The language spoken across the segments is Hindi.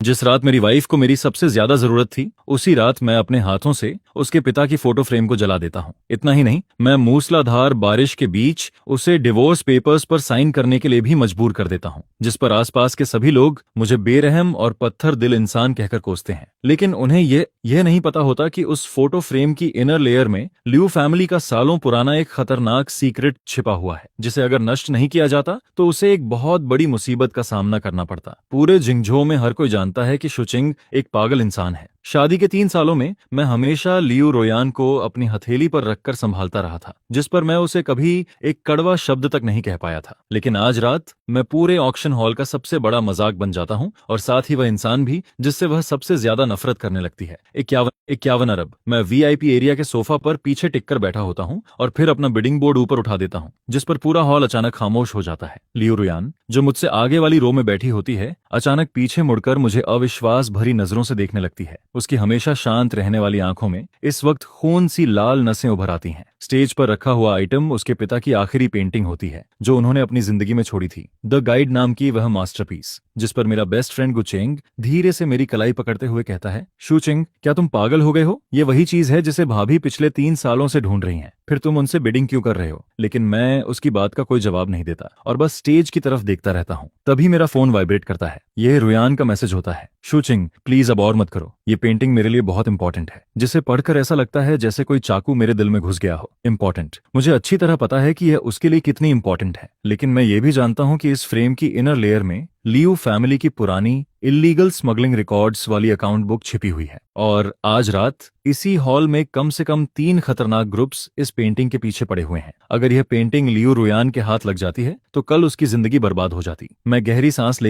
जिस रात मेरी वाइफ को मेरी सबसे ज्यादा जरूरत थी, उसी रात मैं अपने हाथों से उसके पिता की फोटो फ्रेम को जला देता हूँ। इतना ही नहीं, मैं मूसलाधार बारिश के बीच उसे डिवोर्स पेपर्स पर साइन करने के लिए भी मजबूर कर देता हूँ, जिस पर आसपास के सभी लोग मुझे बेरहम और पत्थर दिल इंसान कहकर कोसते हैं। लेकिन उन्हें यह नहीं पता होता कि उस फोटो फ्रेम की इनर लेयर में लियू फैमिली का सालों पुराना एक खतरनाक सीक्रेट छिपा हुआ है, जिसे अगर नष्ट नहीं किया जाता तो उसे एक बहुत बड़ी मुसीबत का सामना करना पड़ता। पूरे जिंगझो में हर कोई जानता है कि शुचिंग एक पागल इंसान है। शादी के 3 सालों में मैं हमेशा लियू रोयान को अपनी हथेली पर रखकर संभालता रहा था, जिस पर मैं उसे कभी एक कड़वा शब्द तक नहीं कह पाया था। लेकिन आज रात मैं पूरे ऑक्शन हॉल का सबसे बड़ा मजाक बन जाता हूँ, और साथ ही वह इंसान भी जिससे वह सबसे ज्यादा नफरत करने लगती है। 51 अरब। मैं वीआईपी एरिया के सोफा पर पीछे टिककर बैठा होता हूँ और फिर अपना बिडिंग बोर्ड ऊपर उठा देता हूँ, जिस पर पूरा हॉल अचानक खामोश हो जाता है। लियू रोयान, जो मुझसे आगे वाली रो में बैठी होती है, अचानक पीछे मुड़कर मुझे अविश्वास भरी नजरों से देखने लगती है। उसकी हमेशा शांत रहने वाली आंखों में इस वक्त खून सी लाल नसें उभर आती हैं। स्टेज पर रखा हुआ आइटम उसके पिता की आखिरी पेंटिंग होती है, जो उन्होंने अपनी जिंदगी में छोड़ी थी, द गाइड नाम की वह मास्टरपीस, जिस पर मेरा बेस्ट फ्रेंड गुचेंग धीरे से मेरी कलाई पकड़ते हुए कहता है, शुचिंग, क्या तुम पागल हो गए हो? ये वही चीज है जिसे भाभी पिछले 3 सालों से ढूंढ रही हैं। फिर तुम उनसे बिडिंग क्यों कर रहे हो? लेकिन मैं उसकी बात का कोई जवाब नहीं देता और बस स्टेज की तरफ देखता रहता हूँ। तभी मेरा फोन वाइब्रेट करता है। यह रुयान का मैसेज होता है, शुचिंग, प्लीज अब और मत करो। ये पेंटिंग मेरे लिए बहुत इंपॉर्टेंट है, जिसे पढ़कर ऐसा लगता है जैसे कोई चाकू मेरे दिल में घुस गया हो। इंपॉर्टेंट। मुझे अच्छी तरह पता है कि यह उसके लिए कितनी इंपॉर्टेंट है, लेकिन मैं ये भी जानता हूं कि इस फ्रेम की इनर लेयर में लियू फैमिली की पुरानी इल्लीगल स्मगलिंग रिकॉर्ड्स वाली अकाउंट बुक छिपी हुई है। और आज रात इसी हॉल में कम से कम 3 खतरनाक ग्रुप्स इस पेंटिंग के पीछे पड़े हुए हैं। अगर यह पेंटिंग लियू रुयान के हाथ लग जाती है तो कल उसकी जिंदगी बर्बाद हो जाती। मैं गहरी सांस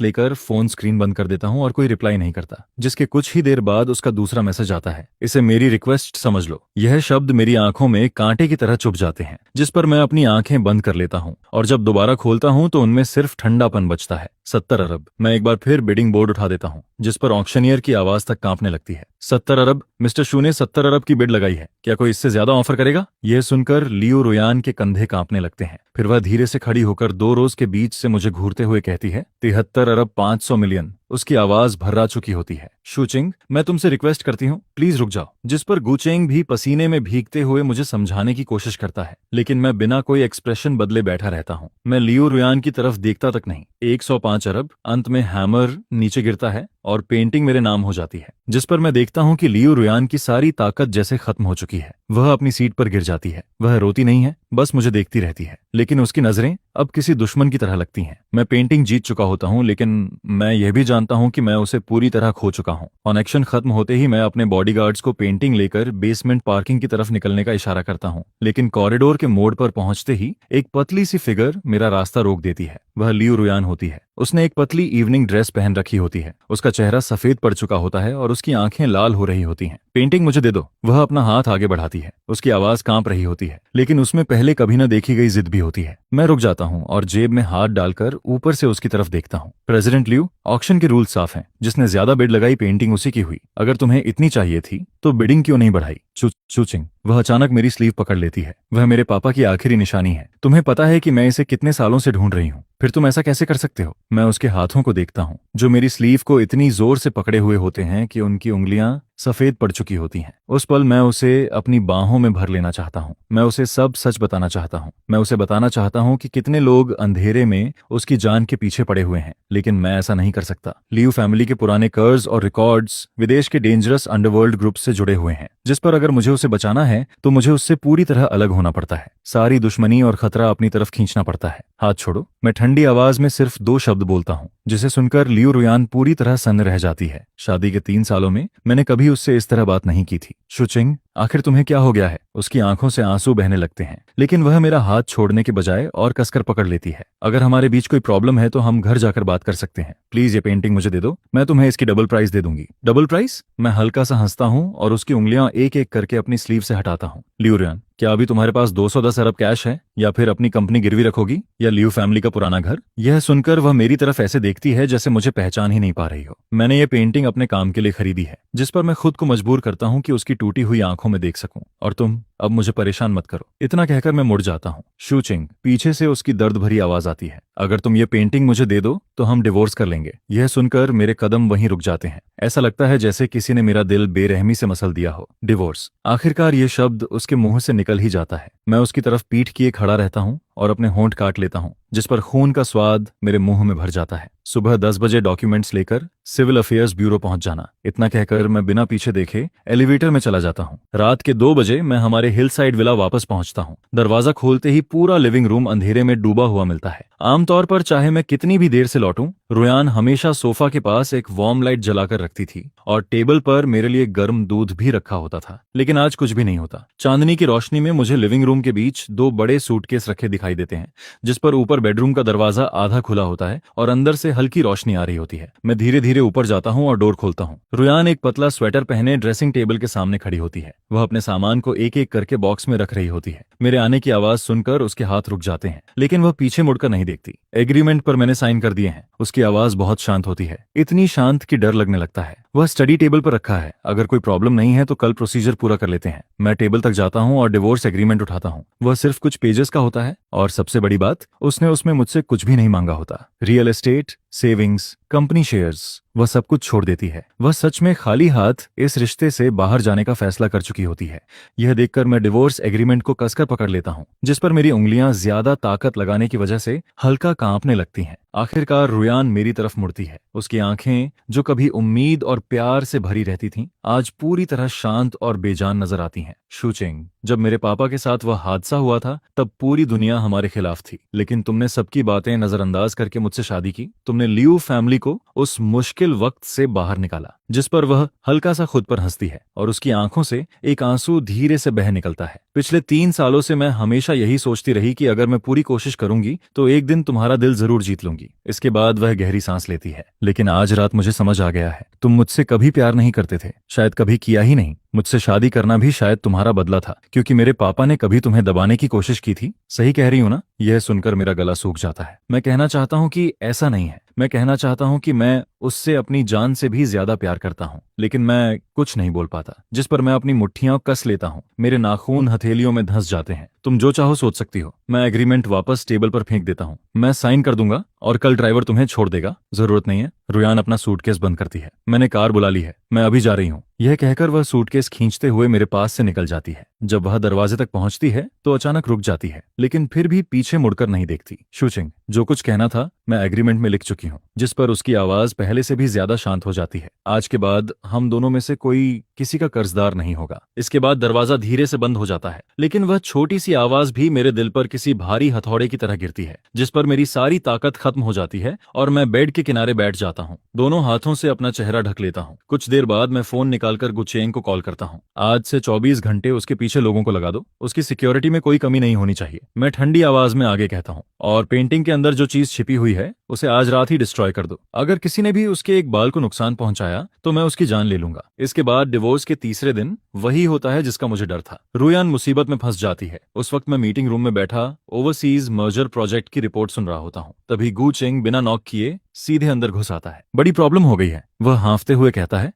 लेकर फोन स्क्रीन बंद कर देता हूं और कोई रिप्लाई नहीं करता, जिसके कुछ ही देर बाद उसका दूसरा मैसेज आता है, इसे मेरी रिक्वेस्ट समझ लो। यह शब्द मेरी आंखों में कांटे की तरह चुभ जाते हैं, जिस पर मैं अपनी आंखें बंद कर लेता हूं, और जब दोबारा खोलता हूं तो उनमें सिर्फ ठंडापन बचता है। 70 अरब। मैं एक बार फिर बिडिंग बोर्ड उठा देता हूं, जिस पर ऑक्शनियर की आवाज तक कांपने लगती है। 70 अरब। मिस्टर शू ने 70 अरब की बिड लगाई है, क्या कोई इससे ज्यादा ऑफर करेगा? यह सुनकर लियू रुयान के कंधे कांपने लगते हैं। फिर वह धीरे से खड़ी होकर 2 रोज के बीच से मुझे घूरते हुए कहती है, 73 अरब 500 मिलियन। उसकी आवाज भर्रा चुकी होती है। शुचिंग, मैं तुमसे रिक्वेस्ट करती हूँ, प्लीज रुक जाओ। जिस पर गुचेंग भी पसीने में भीगते हुए मुझे समझाने की कोशिश करता है, लेकिन मैं बिना कोई एक्सप्रेशन बदले बैठा रहता हूँ। मैं लियू रुयान की तरफ देखता तक नहीं। 105 अरब। अंत में हैमर नीचे गिरता है और पेंटिंग मेरे नाम हो जाती है, जिस पर मैं देखता हूँ कि लियू रुयान की सारी ताकत जैसे खत्म हो चुकी है। वह अपनी सीट पर गिर जाती है। वह रोती नहीं है, बस मुझे देखती रहती है, लेकिन उसकी नजरें अब किसी दुश्मन की तरह लगती हैं। मैं पेंटिंग जीत चुका होता हूँ, लेकिन मैं यह भी जानता हूँ कि मैं उसे पूरी तरह खो चुका हूँ। कनेक्शन खत्म होते ही मैं अपने बॉडीगार्ड्स को पेंटिंग लेकर बेसमेंट पार्किंग की तरफ निकलने का इशारा करता हूँ, लेकिन कॉरिडोर के मोड़ पर पहुंचते ही एक पतली सी फिगर मेरा रास्ता रोक देती है। वह लियू रुयान होती है। उसने एक पतली इवनिंग ड्रेस पहन रखी होती है। उसका चेहरा सफेद पड़ चुका होता है और उसकी आंखें लाल हो रही होती हैं। पेंटिंग मुझे दे दो। वह अपना हाथ आगे बढ़ाती है। उसकी आवाज कांप रही होती है, लेकिन उसमें पहले कभी न देखी गई जिद भी होती है। मैं रुक जाता हूँ और जेब में हाथ डालकर ऊपर से उसकी तरफ देखता हूँ। प्रेसिडेंट लियू, ऑक्शन के रूल साफ हैं। जिसने ज्यादा बिड लगाई पेंटिंग उसी की हुई। अगर तुम्हें इतनी चाहिए थी तो बिडिंग क्यों नहीं बढ़ाई? चूचिंग। वह अचानक मेरी स्लीव पकड़ लेती है। वह मेरे पापा की आखिरी निशानी है। तुम्हें पता है कि मैं इसे कितने सालों से ढूंढ रही हूँ, फिर तुम ऐसा कैसे कर सकते हो? मैं उसके हाथों को देखता हूँ, जो मेरी स्लीव को इतनी जोर से पकड़े हुए होते हैं कि उनकी उंगलियां सफेद पड़ चुकी होती हैं। उस पल मैं उसे अपनी बाहों में भर लेना चाहता हूँ। मैं उसे सब सच बताना चाहता हूँ। मैं उसे बताना चाहता हूँ कि कितने लोग अंधेरे में उसकी जान के पीछे पड़े हुए हैं, लेकिन मैं ऐसा नहीं कर सकता। लियू फैमिली के पुराने कर्ज और रिकॉर्ड्स विदेश के डेंजरस अंडरवर्ल्ड ग्रुप से जुड़े हुए हैं, जिस पर अगर मुझे उसे बचाना है तो मुझे उससे पूरी तरह अलग होना पड़ता है। सारी दुश्मनी और खतरा अपनी तरफ खींचना पड़ता है। हाथ छोड़ो। मैं ठंडी आवाज में सिर्फ 2 शब्द बोलता हूँ, जिसे सुनकर लियू रुयान पूरी तरह सन्न रह जाती है। शादी के 3 सालों में मैंने कभी उससे इस तरह बात नहीं की थी। शुचिंग, आखिर तुम्हें क्या हो गया है? उसकी आंखों से आंसू बहने लगते हैं, लेकिन वह मेरा हाथ छोड़ने के बजाय और कसकर पकड़ लेती है। अगर हमारे बीच कोई प्रॉब्लम है तो हम घर जाकर बात कर सकते हैं। प्लीज ये पेंटिंग मुझे दे दो। मैं तुम्हें इसकी डबल प्राइस दे दूंगी। Double price? मैं हल्का सा हंसता हूँ और उसकी उंगलियां एक एक करके अपनी स्लीव से हटाता हूँ। लियू रुयान, क्या अभी तुम्हारे पास 210 अरब कैश है, या फिर अपनी कंपनी गिरवी रखोगी, या लियू फैमिली का पुराना घर? यह सुनकर वह मेरी तरफ ऐसे देखती है जैसे मुझे पहचान ही नहीं पा रही हो। मैंने ये पेंटिंग अपने काम के लिए खरीदी है, जिस पर मैं खुद को मजबूर करता हूँ कि उसकी टूटी हुई आंखों में देख सकूं। और तुम अब मुझे परेशान मत करो। इतना कहकर मैं मुड़ जाता हूँ। शूचिंग, पीछे से उसकी दर्द भरी आवाज आती है, अगर तुम ये पेंटिंग मुझे दे दो तो हम डिवोर्स कर लेंगे। यह सुनकर मेरे कदम वहीं रुक जाते हैं। ऐसा लगता है जैसे किसी ने मेरा दिल बेरहमी से मसल दिया हो। डिवोर्स, आखिरकार ये शब्द उसके मुंह से निकल ही जाता है। मैं उसकी तरफ पीठ किए खड़ा रहता हूँ और अपने होंठ काट लेता हूँ, जिस पर खून का स्वाद मेरे मुंह में भर जाता है। सुबह 10 बजे डॉक्यूमेंट्स लेकर सिविल अफेयर्स ब्यूरो पहुंच जाना। इतना कहकर मैं बिना पीछे देखे एलिवेटर में चला जाता हूँ। रात के 2 बजे मैं हमारे हिल साइड विला वापस पहुंचता हूँ। दरवाजा खोलते ही पूरा लिविंग रूम अंधेरे में डूबा हुआ मिलता है। आमतौर पर चाहे मैं कितनी भी देर से लौटूं, रुयान हमेशा सोफा के पास एक वार्म लाइट जलाकर रखती थी और टेबल पर मेरे लिए गर्म दूध भी रखा होता था। लेकिन आज कुछ भी नहीं होता। चांदनी की रोशनी में मुझे लिविंग रूम के बीच 2 बड़े सूटकेस रखे दिखाई देते हैं, जिस पर ऊपर बेडरूम का दरवाजा आधा खुला होता है और अंदर से हल्की रोशनी आ रही होती है। मैं धीरे धीरे ऊपर जाता हूँ और डोर खोलता हूँ। रुयान एक पतला स्वेटर पहने ड्रेसिंग टेबल के सामने खड़ी होती है। वह अपने सामान को एक एक करके बॉक्स में रख रही होती है। मेरे आने की आवाज सुनकर उसके हाथ रुक जाते हैं, लेकिन वह पीछे मुड़कर नहीं देखती। एग्रीमेंट पर मैंने साइन कर दिए हैं। उसकी आवाज बहुत शांत होती है, इतनी शांत कि डर लगने लगता है। वह स्टडी टेबल पर रखा है, अगर कोई प्रॉब्लम नहीं है तो कल प्रोसीजर पूरा कर लेते हैं। मैं टेबल तक जाता हूँ और डिवोर्स एग्रीमेंट उठाता हूँ। वह सिर्फ कुछ पेजेस का होता है और सबसे बड़ी बात, उसने उसमें मुझसे कुछ भी नहीं मांगा होता। Real estate, savings, company shares, वह सब कुछ छोड़ देती है। वह सच में खाली हाथ इस रिश्ते से बाहर जाने का फैसला कर चुकी होती है। यह देखकर मैं डिवोर्स एग्रीमेंट को कसकर पकड़ लेता हूँ, जिस पर मेरी उंगलियां ज्यादा ताकत लगाने की वजह से हल्का कांपने लगती हैं। आखिरकार रुयान मेरी तरफ मुड़ती है। उसकी आंखें, जो कभी उम्मीद और प्यार से भरी रहती थीं, आज पूरी तरह शांत और बेजान नजर आती हैं। शूचिंग, जब मेरे पापा के साथ वह हादसा हुआ था तब पूरी दुनिया हमारे खिलाफ थी, लेकिन तुमने सबकी बातें नजरअंदाज करके मुझसे शादी की। तुमने लियू फैमिली को उस मुश्किल वक्त से बाहर निकाला। जिस पर वह हल्का सा खुद पर हंसती है और उसकी आंखों से एक आंसू धीरे से बह निकलता है। पिछले 3 सालों से मैं हमेशा यही सोचती रही कि अगर मैं पूरी कोशिश करूंगी तो एक दिन तुम्हारा दिल जरूर जीत लूंगी। इसके बाद वह गहरी सांस लेती है। लेकिन आज रात मुझे समझ आ गया है, तुम मुझसे कभी प्यार नहीं करते थे, शायद कभी किया ही नहीं। मुझसे शादी करना भी शायद तुम्हारा बदला था, क्योंकि मेरे पापा ने कभी तुम्हें दबाने की कोशिश की थी। सही कह रही हूं ना? यह सुनकर मेरा गला सूख जाता है। मैं कहना चाहता हूं कि ऐसा नहीं है। मैं कहना चाहता हूं कि मैं उससे अपनी जान से भी ज्यादा प्यार करता हूं, लेकिन मैं कुछ नहीं बोल पाता। जिस पर मैं अपनी मुट्ठियां कस लेता हूं। मेरे नाखून हथेलियों में धंस जाते हैं। तुम जो चाहो सोच सकती हो। मैं एग्रीमेंट वापस टेबल पर फेंक देता हूं। मैं साइन कर दूंगा और कल ड्राइवर तुम्हें छोड़ देगा। जरूरत नहीं है। रुयान अपना सूटकेस बंद करती है। मैंने कार बुला ली है, मैं अभी जा रही हूँ। यह कहकर वह सूटकेस खींचते हुए मेरे पास से निकल जाती है। जब वह दरवाजे तक पहुंचती है तो अचानक रुक जाती है, लेकिन फिर भी पीछे मुड़कर नहीं देखती। शूचिंग, जो कुछ कहना था मैं एग्रीमेंट में लिख चुकी हूँ। जिस पर उसकी आवाज पहले से भी ज्यादा शांत हो जाती है। आज के बाद हम दोनों में से कोई किसी का कर्जदार नहीं होगा। इसके बाद दरवाजा धीरे से बंद हो जाता है, लेकिन वह छोटी सी आवाज भी मेरे दिल पर किसी भारी हथौड़े की तरह गिरती है, जिस पर मेरी सारी ताकत खत्म हो जाती है और मैं बेड के किनारे बैठ जाता हूँ। दोनों हाथों से अपना चेहरा ढक लेता हूँ। कुछ देर बाद मैं फोन निकालकर गुचेंग को कॉल करता हूँ। आज से 24 घंटे उसके पीछे लोगों को लगा दो। उसकी सिक्योरिटी में कोई कमी नहीं होनी चाहिए। मैं ठंडी आवाज में आगे कहता हूँ, और पेंटिंग के अंदर जो चीज छिपी हुई है उसे आज रात ही डिस्ट्रॉय कर दो। अगर किसी ने भी उसके एक बाल को नुकसान पहुंचाया तो मैं उसकी जान ले लूंगा। इसके बाद डिवोर्स के तीसरे दिन वही होता है जिसका मुझे डर था। रुयान मुसीबत में फंस जाती है। उस वक्त मैं मीटिंग रूम में बैठा ओवरसीज मर्जर प्रोजेक्ट की रिपोर्ट सुन रहा होता हूँ। तभी गू चेंग बिना नॉक किए सीधे अंदर घुस आता है। बड़ी प्रॉब्लम हो गई है, वह हांफते हुए कहता है।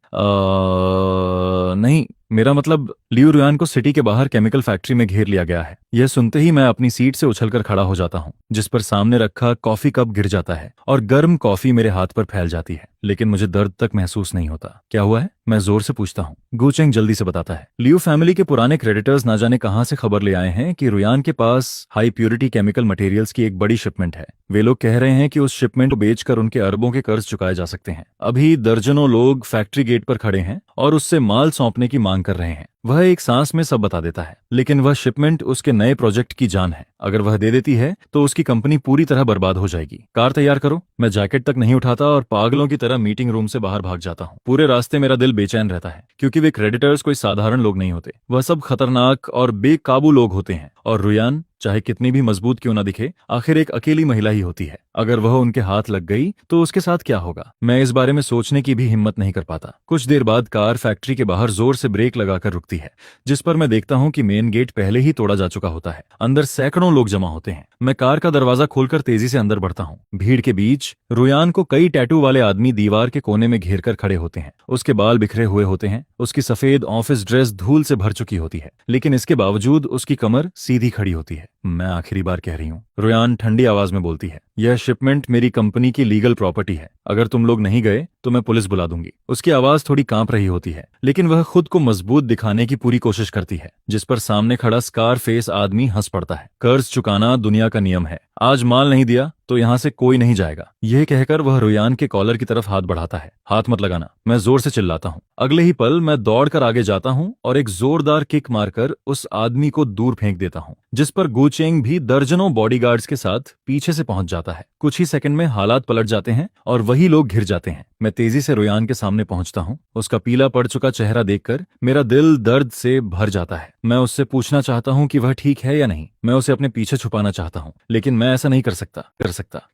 नहीं, मेरा मतलब लियू रुयान को सिटी के बाहर केमिकल फैक्ट्री में घेर लिया गया है। यह सुनते ही मैं अपनी सीट से उछलकर खड़ा हो जाता हूँ, जिस पर सामने रखा कॉफी कप गिर जाता है और गर्म कॉफी मेरे हाथ पर फैल जाती है, लेकिन मुझे दर्द तक महसूस नहीं होता। क्या हुआ है? मैं जोर से पूछता हूँ। गुचेंग जल्दी से बताता है। लियू फैमिली के पुराने क्रेडिटर्स ना जाने कहां से खबर ले आए हैं कि रुयान के पास हाई प्योरिटी केमिकल मटेरियल्स की एक बड़ी शिपमेंट है। वे लोग कह रहे हैं कि उस शिपमेंट को बेचकर उनके अरबों के कर्ज चुकाए जा सकते हैं। अभी दर्जनों लोग फैक्ट्री गेट पर खड़े हैं और उससे माल सौंपने की मांग कर रहे हैं। वह एक सांस में सब बता देता है, लेकिन वह शिपमेंट उसके नए प्रोजेक्ट की जान है। अगर वह दे देती है तो उसकी कंपनी पूरी तरह बर्बाद हो जाएगी। कार तैयार करो। मैं जैकेट तक नहीं उठाता और पागलों की तरह मीटिंग रूम से बाहर भाग जाता हूँ। पूरे रास्ते मेरा दिल बेचैन रहता है, क्योंकि वे क्रेडिटर्स कोई साधारण लोग नहीं होते। वह सब खतरनाक और बेकाबू लोग होते हैं, और रुयान चाहे कितनी भी मजबूत क्यों ना दिखे, आखिर एक अकेली महिला ही होती है। अगर वह उनके हाथ लग गई तो उसके साथ क्या होगा, मैं इस बारे में सोचने की भी हिम्मत नहीं कर पाता। कुछ देर बाद कार फैक्ट्री के बाहर जोर से ब्रेक लगाकर रुकती लगती है, जिस पर मैं देखता हूँ कि मेन गेट पहले ही तोड़ा जा चुका होता है। अंदर सैकड़ों लोग जमा होते हैं। मैं कार का दरवाजा खोलकर तेजी से अंदर बढ़ता हूँ। भीड़ के बीच रुयान को कई टैटू वाले आदमी दीवार के कोने में घेर कर खड़े होते हैं। उसके बाल बिखरे हुए होते हैं, उसकी सफेद ऑफिस ड्रेस धूल से भर चुकी होती है, लेकिन इसके बावजूद उसकी कमर सीधी खड़ी होती है। मैं आखिरी बार कह रही हूँ, रुयान ठंडी आवाज में बोलती है। यह शिपमेंट मेरी कंपनी की लीगल प्रॉपर्टी है। अगर तुम लोग नहीं गए तो मैं पुलिस बुला दूंगी। उसकी आवाज थोड़ी कांप रही होती है, लेकिन वह खुद को मजबूत दिखाने की पूरी कोशिश करती है, जिस पर सामने खड़ा स्कार फेस आदमी हंस पड़ता है। कर्ज चुकाना दुनिया का नियम है। आज माल नहीं दिया तो यहाँ से कोई नहीं जाएगा। यह कहकर वह रुयान के कॉलर की तरफ हाथ बढ़ाता है। हाथ मत लगाना, मैं जोर से चिल्लाता हूँ। अगले ही पल मैं दौड़कर आगे जाता हूँ और एक जोरदार किक मारकर उस आदमी को दूर फेंक देता हूँ, जिस पर गुचेंग भी दर्जनों बॉडीगार्ड्स के साथ पीछे से पहुंच जाता है। कुछ ही सेकंड में हालात पलट जाते हैं और वही लोग घिर जाते हैं। मैं तेजी से रुयान के सामने पहुंचता हूँ। उसका पीला पड़ चुका चेहरा देखकर मेरा दिल दर्द से भर जाता है। मैं उससे पूछना चाहता हूँ कि वह ठीक है या नहीं। मैं उसे अपने पीछे छुपाना चाहता हूँ, लेकिन मैं ऐसा नहीं कर सकता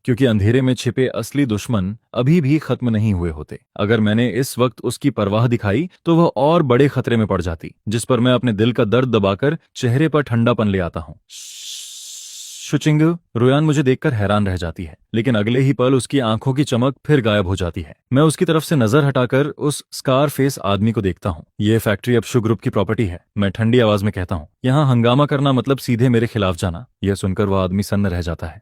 क्योंकि अंधेरे में छिपे असली दुश्मन अभी भी खत्म नहीं हुए होते। अगर मैंने इस वक्त उसकी परवाह दिखाई तो वह और बड़े खतरे में पड़ जाती, जिस पर मैं अपने दिल का दर्द दबाकर चेहरे पर ठंडापन ले आता हूँ। शुचिंग, रुयान मुझे देखकर हैरान रह जाती है, लेकिन अगले ही पल उसकी आंखों की चमक फिर गायब हो जाती है। मैं उसकी तरफ से नजर हटाकर उस स्कार फेस आदमी को देखता हूँ। यह फैक्ट्री अब शु ग्रुप की प्रॉपर्टी है, मैं ठंडी आवाज में कहता हूँ। यहाँ हंगामा करना मतलब सीधे मेरे खिलाफ जाना। यह सुनकर वह आदमी सन्न रह जाता है।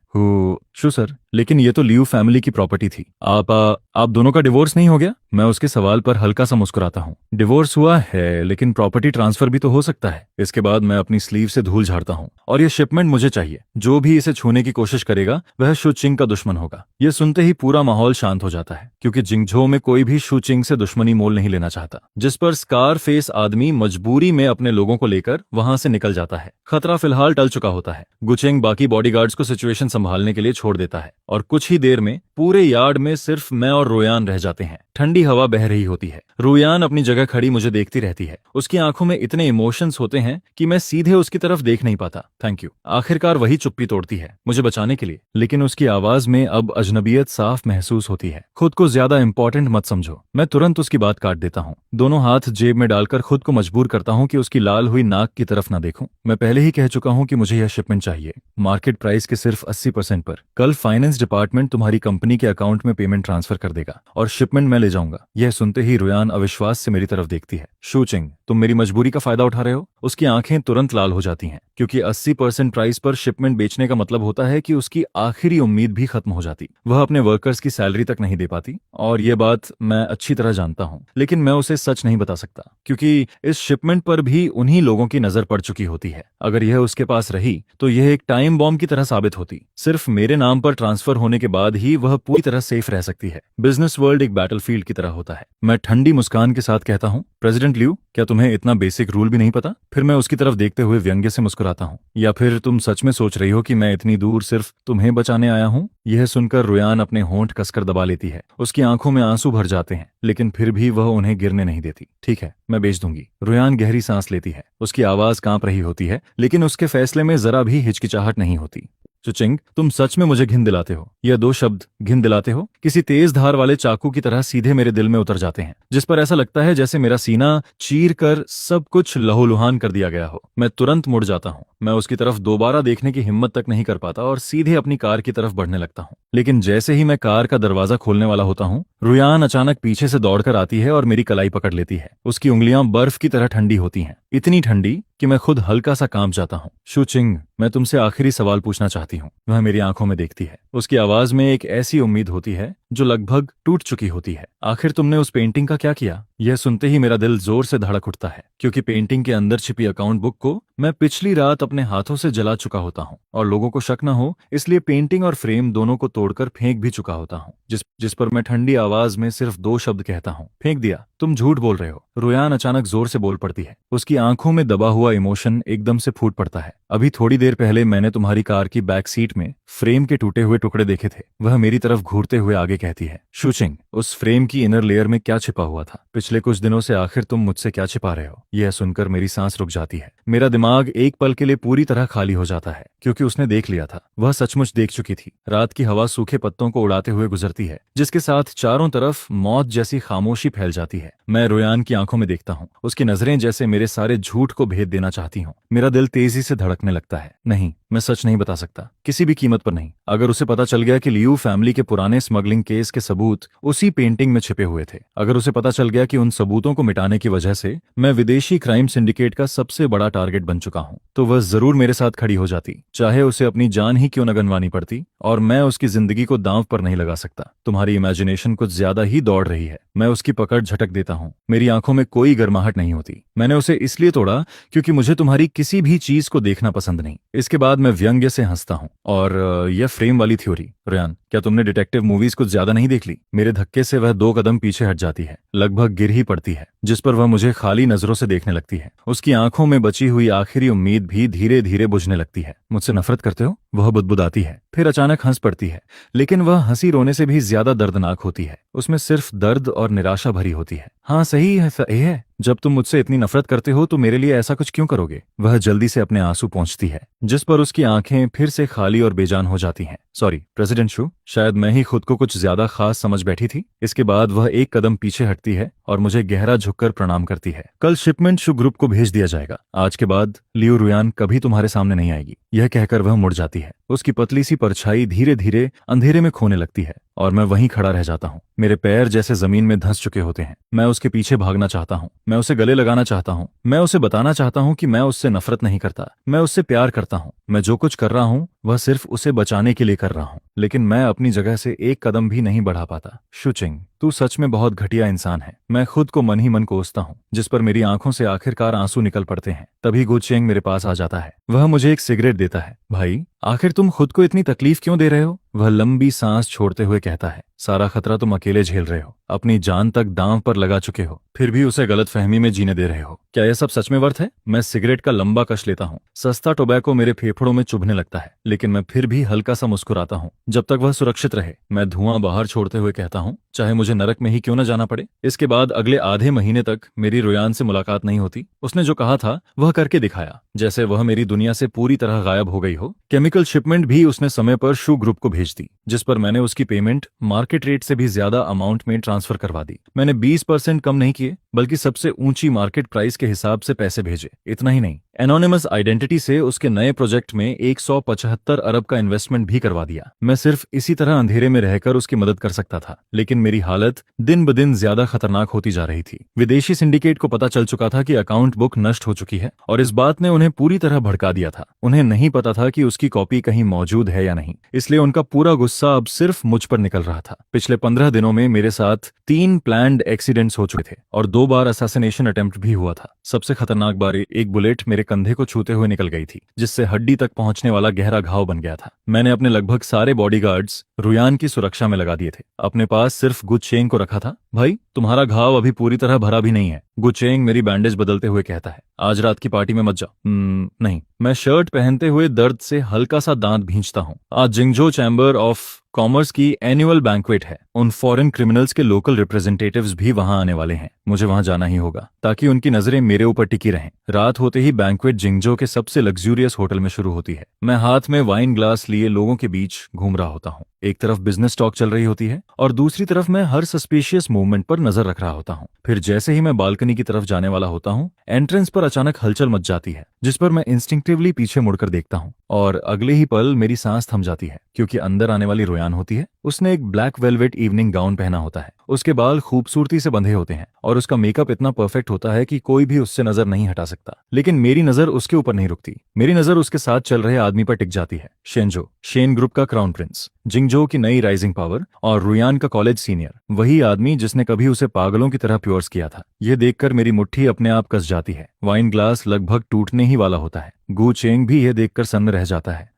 शु सर, लेकिन ये तो लियू फैमिली की प्रॉपर्टी थी। आप दोनों का डिवोर्स नहीं हो गया? मैं उसके सवाल पर हल्का सा मुस्कुराता हूँ। डिवोर्स हुआ है, लेकिन प्रॉपर्टी ट्रांसफर भी तो हो सकता है। इसके बाद मैं अपनी स्लीव से धूल झाड़ता हूँ। और ये शिपमेंट मुझे चाहिए। जो भी इसे छूने की कोशिश करेगा वह शु चिंग का दुश्मन होगा। यह सुनते ही पूरा माहौल शांत हो जाता है, क्योंकि जिंगझो में कोई भी शु चिंग से दुश्मनी मोल नहीं लेना चाहता। जिस पर स्कार फेस आदमी मजबूरी में अपने लोगों को लेकर वहां से निकल जाता है। खतरा फिलहाल टल चुका होता है। गुचेंग बाकी बॉडीगार्ड्स को सिचुएशन संभालने के लिए छोड़ देता है और कुछ ही देर में पूरे यार्ड में सिर्फ मैं और रुयान रह जाते हैं। ठंडी हवा बह रही होती है। रुयान अपनी जगह खड़ी मुझे देखती रहती है। उसकी आंखों में इतने इमोशंस होते हैं कि मैं सीधे उसकी तरफ देख नहीं पाता। Thank you. आखिरकार वही चुप्पी तोड़ती है मुझे बचाने के लिए, लेकिन उसकी आवाज में अब अजनबियत साफ महसूस होती है। खुद को ज्यादा इंपॉर्टेंट मत समझो। मैं तुरंत उसकी बात काट देता हूँ। दोनों हाथ जेब में डालकर खुद को मजबूर करता हूँ कि उसकी लाल हुई नाक की तरफ न देखूं। मैं पहले ही कह चुका हूँ कि मुझे यह शिपमेंट चाहिए, मार्केट प्राइस के सिर्फ 80% पर। कल फाइनेंस डिपार्टमेंट तुम्हारी कंपनी के अकाउंट में पेमेंट ट्रांसफर कर देगा और शिपमेंट मैं ले जाऊंगा। यह सुनते ही रुयान अविश्वास से मेरी तरफ देखती है। शु चिंग, तुम मेरी मजबूरी का फायदा उठा रहे हो? उसकी आंखें तुरंत लाल हो जाती हैं, क्योंकि 80% प्राइस पर शिपमेंट बेचने का मतलब होता है कि उसकी आखिरी उम्मीद भी खत्म हो जाती। वह अपने वर्कर्स की सैलरी तक नहीं दे पाती, और यह बात मैं अच्छी तरह जानता हूँ, लेकिन मैं उसे सच नहीं बता सकता, क्योंकि इस शिपमेंट पर भी उन्हीं लोगों की नजर पड़ चुकी होती है। अगर यह उसके पास रही तो यह एक टाइम बॉम्ब की तरह साबित होती। सिर्फ मेरे नाम पर ट्रांसफर होने के बाद ही वह पूरी तरह सेफ रह सकती है। बिजनेस वर्ल्ड एक बैटलफील्ड की तरह होता है। मैं ठंडी मुस्कान के साथ कहता हूँ, प्रेसिडेंट लियू, क्या तुम्हें इतना बेसिक रूल भी नहीं पता? फिर मैं उसकी तरफ देखते हुए व्यंग्य से मुस्कुराता हूँ। या फिर तुम सच में सोच रही हो कि मैं इतनी दूर सिर्फ तुम्हें बचाने आया हूँ? यह सुनकर रुयान अपने होंठ कसकर दबा लेती है। उसकी आंखों में आंसू भर जाते हैं, लेकिन फिर भी वह उन्हें गिरने नहीं देती। ठीक है, मैं बेच दूंगी। रुयान गहरी सांस लेती है। उसकी आवाज कांप रही होती है, लेकिन उसके फैसले में जरा भी हिचकिचाहट नहीं होती। शुचिंग, तुम सच में मुझे घिन दिलाते हो। यह 2 शब्द, घिन दिलाते हो, किसी तेज धार वाले चाकू की तरह सीधे मेरे दिल में उतर जाते हैं, जिस पर ऐसा लगता है जैसे मेरा सीना चीर कर सब कुछ लहूलुहान कर दिया गया हो। मैं तुरंत मुड़ जाता हूँ। मैं उसकी तरफ दोबारा देखने की हिम्मत तक नहीं कर पाता और सीधे अपनी कार की तरफ बढ़ने लगता हूँ। लेकिन जैसे ही मैं कार का दरवाजा खोलने वाला होता हूँ, रुयान अचानक पीछे से दौड़कर आती है और मेरी कलाई पकड़ लेती है। उसकी उंगलियां बर्फ की तरह ठंडी होती हैं, इतनी ठंडी कि मैं खुद हल्का सा कांप जाता हूँ। शु चिंग, मैं तुमसे आखिरी सवाल पूछना चाहती हूँ। वह मेरी आंखों में देखती है। उसकी आवाज में एक ऐसी उम्मीद होती है जो लगभग टूट चुकी होती है। आखिर तुमने उस पेंटिंग का क्या किया? यह सुनते ही मेरा दिल जोर से धड़क उठता है, क्योंकि पेंटिंग के अंदर छिपी अकाउंट बुक को मैं पिछली रात अपने हाथों से जला चुका होता हूँ, और लोगों को शक न हो इसलिए पेंटिंग और फ्रेम दोनों को तोड़कर फेंक भी चुका होता हूँ। जिस पर मैं ठंडी आवाज में सिर्फ 2 शब्द कहता हूँ, फेंक दिया। तुम झूठ बोल रहे हो। रुयान अचानक जोर से बोल पड़ती है। उसकी आंखों में दबा हुआ इमोशन एकदम से फूट पड़ता है। अभी थोड़ी देर पहले मैंने तुम्हारी कार की बैक सीट में फ्रेम के टूटे हुए टुकड़े देखे थे। वह मेरी तरफ घूरते हुए आगे आगे कहती है, शूचिंग, उस फ्रेम की इनर लेयर में क्या छिपा हुआ था? पिछले कुछ दिनों से आखिर तुम मुझसे क्या छिपा रहे हो? यह सुनकर मेरी सांस रुक जाती है। मेरा दिमाग एक पल के लिए पूरी तरह खाली हो जाता है, क्योंकि उसने देख लिया था। वह सचमुच देख चुकी थी। रात की हवा सूखे पत्तों को उड़ाते हुए गुजरती है, जिसके साथ चारों तरफ मौत जैसी खामोशी फैल जाती है। मैं रोयान की आंखों में देखता हूँ। उसकी नजरें जैसे मेरे सारे झूठ को भेद देना चाहती हूँ। मेरा दिल तेजी से धड़कने लगता है। नहीं, मैं सच नहीं बता सकता, किसी भी कीमत पर नहीं। अगर उसे पता चल गया कि लियू फैमिली के पुराने स्मगलिंग केस के सबूत उसी पेंटिंग में छिपे हुए थे, अगर उसे पता चल गया कि उन सबूतों को मिटाने की वजह से मैं विदेशी क्राइम सिंडिकेट का सबसे बड़ा टारगेट बन चुका हूं, तो वह जरूर मेरे साथ खड़ी हो जाती, चाहे उसे अपनी जान ही क्यों न गंवानी पड़ती। और मैं उसकी जिंदगी को दांव पर नहीं लगा सकता। तुम्हारी इमेजिनेशन कुछ ज्यादा ही दौड़ रही है। मैं उसकी पकड़ झटक देता हूं। मेरी आंखों में कोई गर्माहट नहीं होती। मैंने उसे इसलिए तोड़ा क्योंकि मुझे तुम्हारी किसी भी चीज को देखना पसंद नहीं। इसके बाद मैं व्यंग्य से हंसता हूं। और यह फ्रेम वाली थ्योरी, रेयान, क्या तुमने डिटेक्टिव मूवीज कुछ ज्यादा नहीं देख ली? मेरे धक्के से वह 2 कदम पीछे हट जाती है, लगभग गिर ही पड़ती है, जिस पर वह मुझे खाली नजरों से देखने लगती है। उसकी आंखों में बची हुई आखिरी उम्मीद भी धीरे धीरे बुझने लगती है। मुझसे नफरत करते हो? वह बुदबुदाती है, फिर अचानक हंस पड़ती है, लेकिन वह हंसी रोने से भी ज्यादा दर्दनाक होती है। उसमें सिर्फ दर्द और निराशा भरी होती है। हाँ, सही है, सही है। जब तुम मुझसे इतनी नफरत करते हो तो मेरे लिए ऐसा कुछ क्यों करोगे? वह जल्दी से अपने आंसू पोंछती है, जिस पर उसकी आंखें फिर से खाली और बेजान हो जाती हैं। सॉरी प्रेसिडेंट शू, शायद मैं ही खुद को कुछ ज्यादा खास समझ बैठी थी। इसके बाद वह 1 कदम पीछे हटती है और मुझे गहरा झुककर प्रणाम करती है। कल शिपमेंट शू ग्रुप को भेज दिया जाएगा। आज के बाद लियू रुयान कभी तुम्हारे सामने नहीं आएगी। यह कहकर वह मुड़ जाती है। उसकी पतली सी परछाई धीरे धीरे अंधेरे में खोने लगती है और मैं वहीं खड़ा रह जाता हूँ। मेरे पैर जैसे जमीन में धंस चुके होते हैं। मैं उसके पीछे भागना चाहता हूँ। मैं उसे गले लगाना चाहता हूँ। मैं उसे बताना चाहता हूँ कि मैं उससे नफरत नहीं करता, मैं उससे प्यार करता हूँ। मैं जो कुछ कर रहा हूँ वह सिर्फ उसे बचाने के लिए कर रहा हूँ, लेकिन मैं अपनी जगह से 1 कदम भी नहीं बढ़ा पाता। शुचिंग, तू सच में बहुत घटिया इंसान है। मैं खुद को मन ही मन कोसता हूँ, जिस पर मेरी आंखों से आखिरकार आंसू निकल पड़ते हैं। तभी गुचेंग मेरे पास आ जाता है। वह मुझे एक सिगरेट देता है। भाई, आखिर तुम खुद को इतनी तकलीफ क्यों दे रहे हो? वह लंबी सांस छोड़ते हुए कहता है। सारा खतरा तुम अकेले झेल रहे हो, अपनी जान तक दांव पर लगा चुके हो, फिर भी उसे गलतफहमी में जीने दे रहे हो। क्या यह सब सच में वर्थ है? मैं सिगरेट का लंबा कश लेता हूँ। सस्ता टोबैको मेरे फेफड़ों में चुभने लगता है, लेकिन मैं फिर भी हल्का सा मुस्कुराता हूँ। जब तक वह सुरक्षित रहे। मैं धुआं बाहर छोड़ते हुए कहता हूँ, चाहे मुझे नरक में ही क्यों न जाना पड़े। इसके बाद अगले आधे महीने तक मेरी रोयान से मुलाकात नहीं होती। उसने जो कहा था वह करके दिखाया, जैसे वह मेरी दुनिया से पूरी तरह गायब हो गई हो। केमिकल शिपमेंट भी उसने समय पर शू ग्रुप को भेज दी, जिस पर मैंने उसकी पेमेंट मार्केट रेट से भी ज्यादा अमाउंट में ट्रांसफर करवा दी। मैंने 20% कम नहीं किए, बल्कि सबसे ऊंची मार्केट प्राइस के हिसाब से पैसे भेजे। इतना ही नहीं, एनोनिमस आइडेंटिटी से उसके नए प्रोजेक्ट में 175 अरब का इन्वेस्टमेंट भी करवा दिया। मैं सिर्फ इसी तरह अंधेरे में रहकर उसकी मदद कर सकता था, लेकिन मेरी हालत दिन ब दिन ज्यादा खतरनाक होती जा रही थी। विदेशी सिंडिकेट को पता चल चुका था कि अकाउंट बुक नष्ट हो चुकी है, और इस बात ने उन्हें पूरी तरह भड़का दिया था। उन्हें नहीं पता था कि उसकी कॉपी कहीं मौजूद है या नहीं, इसलिए उनका पूरा गुस्सा अब सिर्फ मुझ पर निकल रहा था। पिछले 15 दिनों में मेरे साथ 3 प्लान्ड एक्सीडेंट्स हो चुके थे और 2 बार असैसिनेशन अटेम्प्ट भी हुआ था। सबसे खतरनाक बार एक बुलेट मेरे कंधे को छूते हुए निकल गई थी, जिससे हड्डी तक पहुंचने वाला गहरा घाव बन गया था। मैंने अपने लगभग सारे बॉडीगार्ड्स रुयान की सुरक्षा में लगा दिए थे। अपने पास सिर्फ गुचेंग को रखा था। भाई, तुम्हारा घाव अभी पूरी तरह भरा भी नहीं है, गुचेंग मेरी बैंडेज बदलते हुए कहता है। आज रात की पार्टी में मत जाओ। नहीं। मैं शर्ट पहनते हुए दर्द से हल्का सा दांत भींचता हूँ। आज जिंगजो चैम्बर ऑफ कॉमर्स की एनुअल बैंक्वेट है। उन फॉरेन क्रिमिनल्स के लोकल रिप्रेजेंटेटिव्स भी वहां आने वाले हैं। मुझे वहां जाना ही होगा, ताकि उनकी नजरें मेरे ऊपर टिकी रहें। रात होते ही बैंक्वेट जिंगजो के सबसे लग्जूरियस होटल में शुरू होती है। मैं हाथ में वाइन ग्लास लिए लोगों के बीच घूम रहा होता हूँ। एक तरफ बिजनेस टॉक चल रही होती है और दूसरी तरफ मैं हर सस्पिशियस मूवमेंट पर नजर रख रहा होता हूँ। फिर जैसे ही मैं बालकनी की तरफ जाने वाला होता हूँ, एंट्रेंस पर अचानक हलचल मच जाती है, जिस पर मैं इंस्टिंक्टिवली पीछे मुड़कर देखता हूँ, और अगले ही पल मेरी सांस थम जाती है, क्योंकि अंदर आने वाली रोयान होती है। उसने एक ब्लैक वेलवेट इवनिंग गाउन पहना होता है। उसके बाल खूबसूरती से बंधे होते हैं और उसका मेकअप इतना परफेक्ट होता है कि कोई भी उससे नजर नहीं हटा सकता। लेकिन मेरी नजर उसके ऊपर नहीं रुकती। मेरी नजर उसके साथ चल रहे आदमी पर टिक जाती है। शेनजो, शेन ग्रुप का क्राउन प्रिंस, जिंगजो की नई राइजिंग पावर और रुयान का कॉलेज सीनियर, वही आदमी जिसने कभी उसे पागलों की तरह प्योर्स किया था। यह देखकर मेरी मुट्ठी अपने आप कस जाती है। वाइन ग्लास लगभग टूटने ही वाला होता है। गु चेंग भी यह देखकर सन्न रह जाता है।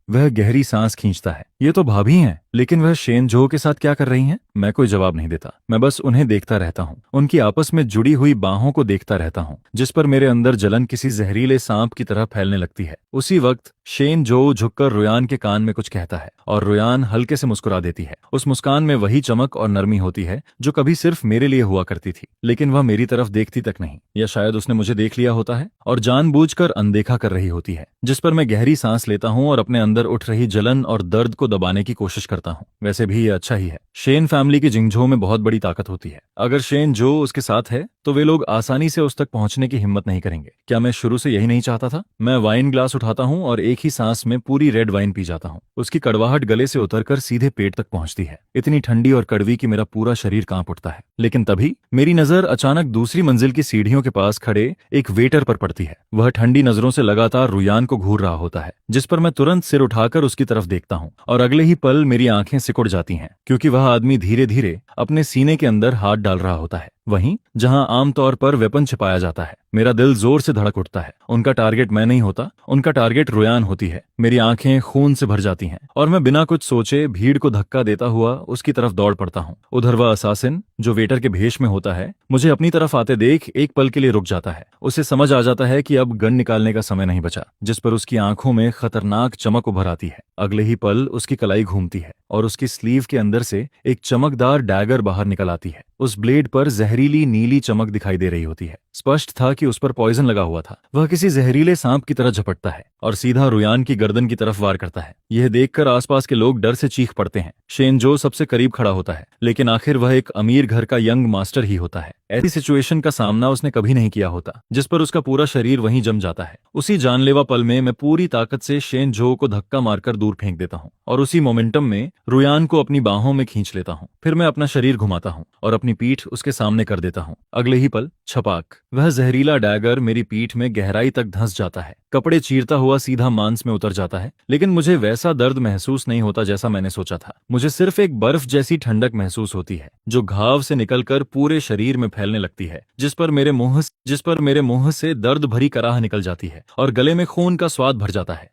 वह गहरी सांस खींचता है। ये तो भाभी हैं, लेकिन वह शेन जो के साथ क्या कर रही हैं? मैं कोई जवाब नहीं देता। मैं बस उन्हें देखता रहता हूँ, उनकी आपस में जुड़ी हुई बाहों को देखता रहता हूँ, जिस पर मेरे अंदर जलन किसी जहरीले सांप की तरह फैलने लगती है। उसी वक्त शेन जो झुककर रुयान के कान में कुछ कहता है और रुयान हल्के से मुस्कुरा देती है। उस मुस्कान में वही चमक और नरमी होती है जो कभी सिर्फ मेरे लिए हुआ करती थी, लेकिन वह मेरी तरफ देखती तक नहीं, या शायद उसने मुझे देख लिया होता है और जानबूझकर अनदेखा कर रही होती है, जिस पर मैं गहरी सांस लेता हूं और अपने अंदर उठ रही जलन और दर्द को दबाने की कोशिश करता हूं। वैसे भी ये अच्छा ही है। शेन फैमिली की जिंगजो में बहुत बड़ी ताकत होती है। अगर शेन जो उसके साथ है तो वे लोग आसानी से उस तक पहुंचने की हिम्मत नहीं करेंगे। क्या मैं शुरू से यही नहीं चाहता था? मैं वाइन ग्लास उठाता हूं और एक ही सांस में पूरी रेड वाइन पी जाता हूं। उसकी कड़वाहट गले से उतरकर सीधे पेट तक पहुंचती है, इतनी ठंडी और कड़वी कि मेरा पूरा शरीर कांप उठता है। लेकिन तभी मेरी नजर अचानक दूसरी मंजिल की सीढ़ियों के पास खड़े एक वेटर पर पड़ती है। वह ठंडी नजरों से लगातार रुयान को घूर रहा होता है, जिस पर मैं तुरंत सिर उठाकर उसकी तरफ देखता हूं और अगले ही पल मेरी आंखें सिकुड़ जाती हैं, क्योंकि वह आदमी धीरे धीरे अपने सीने के अंदर हाथ डाल रहा होता है, वहीं जहां आमतौर पर वेपन छिपाया जाता है। मेरा दिल जोर से धड़क उठता है। उनका टारगेट मैं नहीं होता, उनका टारगेट रुयान होती है। मेरी आंखें खून से भर जाती हैं और मैं बिना कुछ सोचे भीड़ को धक्का देता हुआ उसकी तरफ दौड़ पड़ता हूं। उधर वह असासिन जो वेटर के भेष में होता है मुझे अपनी तरफ आते देख एक पल के लिए रुक जाता है। उसे समझ आ जाता है कि अब गन निकालने का समय नहीं बचा, जिस पर उसकी आंखों में खतरनाक चमक उभर आती है। अगले ही पल उसकी कलाई घूमती है और उसकी स्लीव के अंदर से एक चमकदार डैगर बाहर निकल आती है। उस ब्लेड पर जहरीली नीली चमक दिखाई दे रही होती है। स्पष्ट था कि उस पर पॉइजन लगा हुआ था। वह किसी जहरीले सांप की तरह झपटता है और सीधा रुयान की गर्दन की तरफ वार करता है। यह देखकर आसपास के लोग डर से चीख पड़ते हैं। शेन जो सबसे करीब खड़ा होता है, लेकिन आखिर वह एक अमीर घर का यंग मास्टर ही होता है। ऐसी सिचुएशन का सामना उसने कभी नहीं किया होता, जिस पर उसका पूरा शरीर वहीं जम जाता है। उसी जानलेवा पल में मैं पूरी ताकत से शेन जो को धक्का मारकर दूर फेंक देता हूँ और उसी मोमेंटम में रुयान को अपनी बाहों में खींच लेता हूँ। फिर मैं अपना शरीर घुमाता हूँ और अपनी पीठ उसके सामने कर देता हूँ। अगले ही पल छपाक, वह जहरीला डैगर मेरी पीठ में गहराई तक धंस जाता है। कपड़े चीरता हुआ सीधा मांस में उतर जाता है, लेकिन मुझे वैसा दर्द महसूस नहीं होता जैसा मैंने सोचा था। मुझे सिर्फ एक बर्फ जैसी ठंडक महसूस होती है जो घाव से निकलकर पूरे शरीर में फैलने लगती है, जिस पर मेरे मुंह से दर्द भरी कराह निकल जाती है और गले में खून का स्वाद भर जाता है।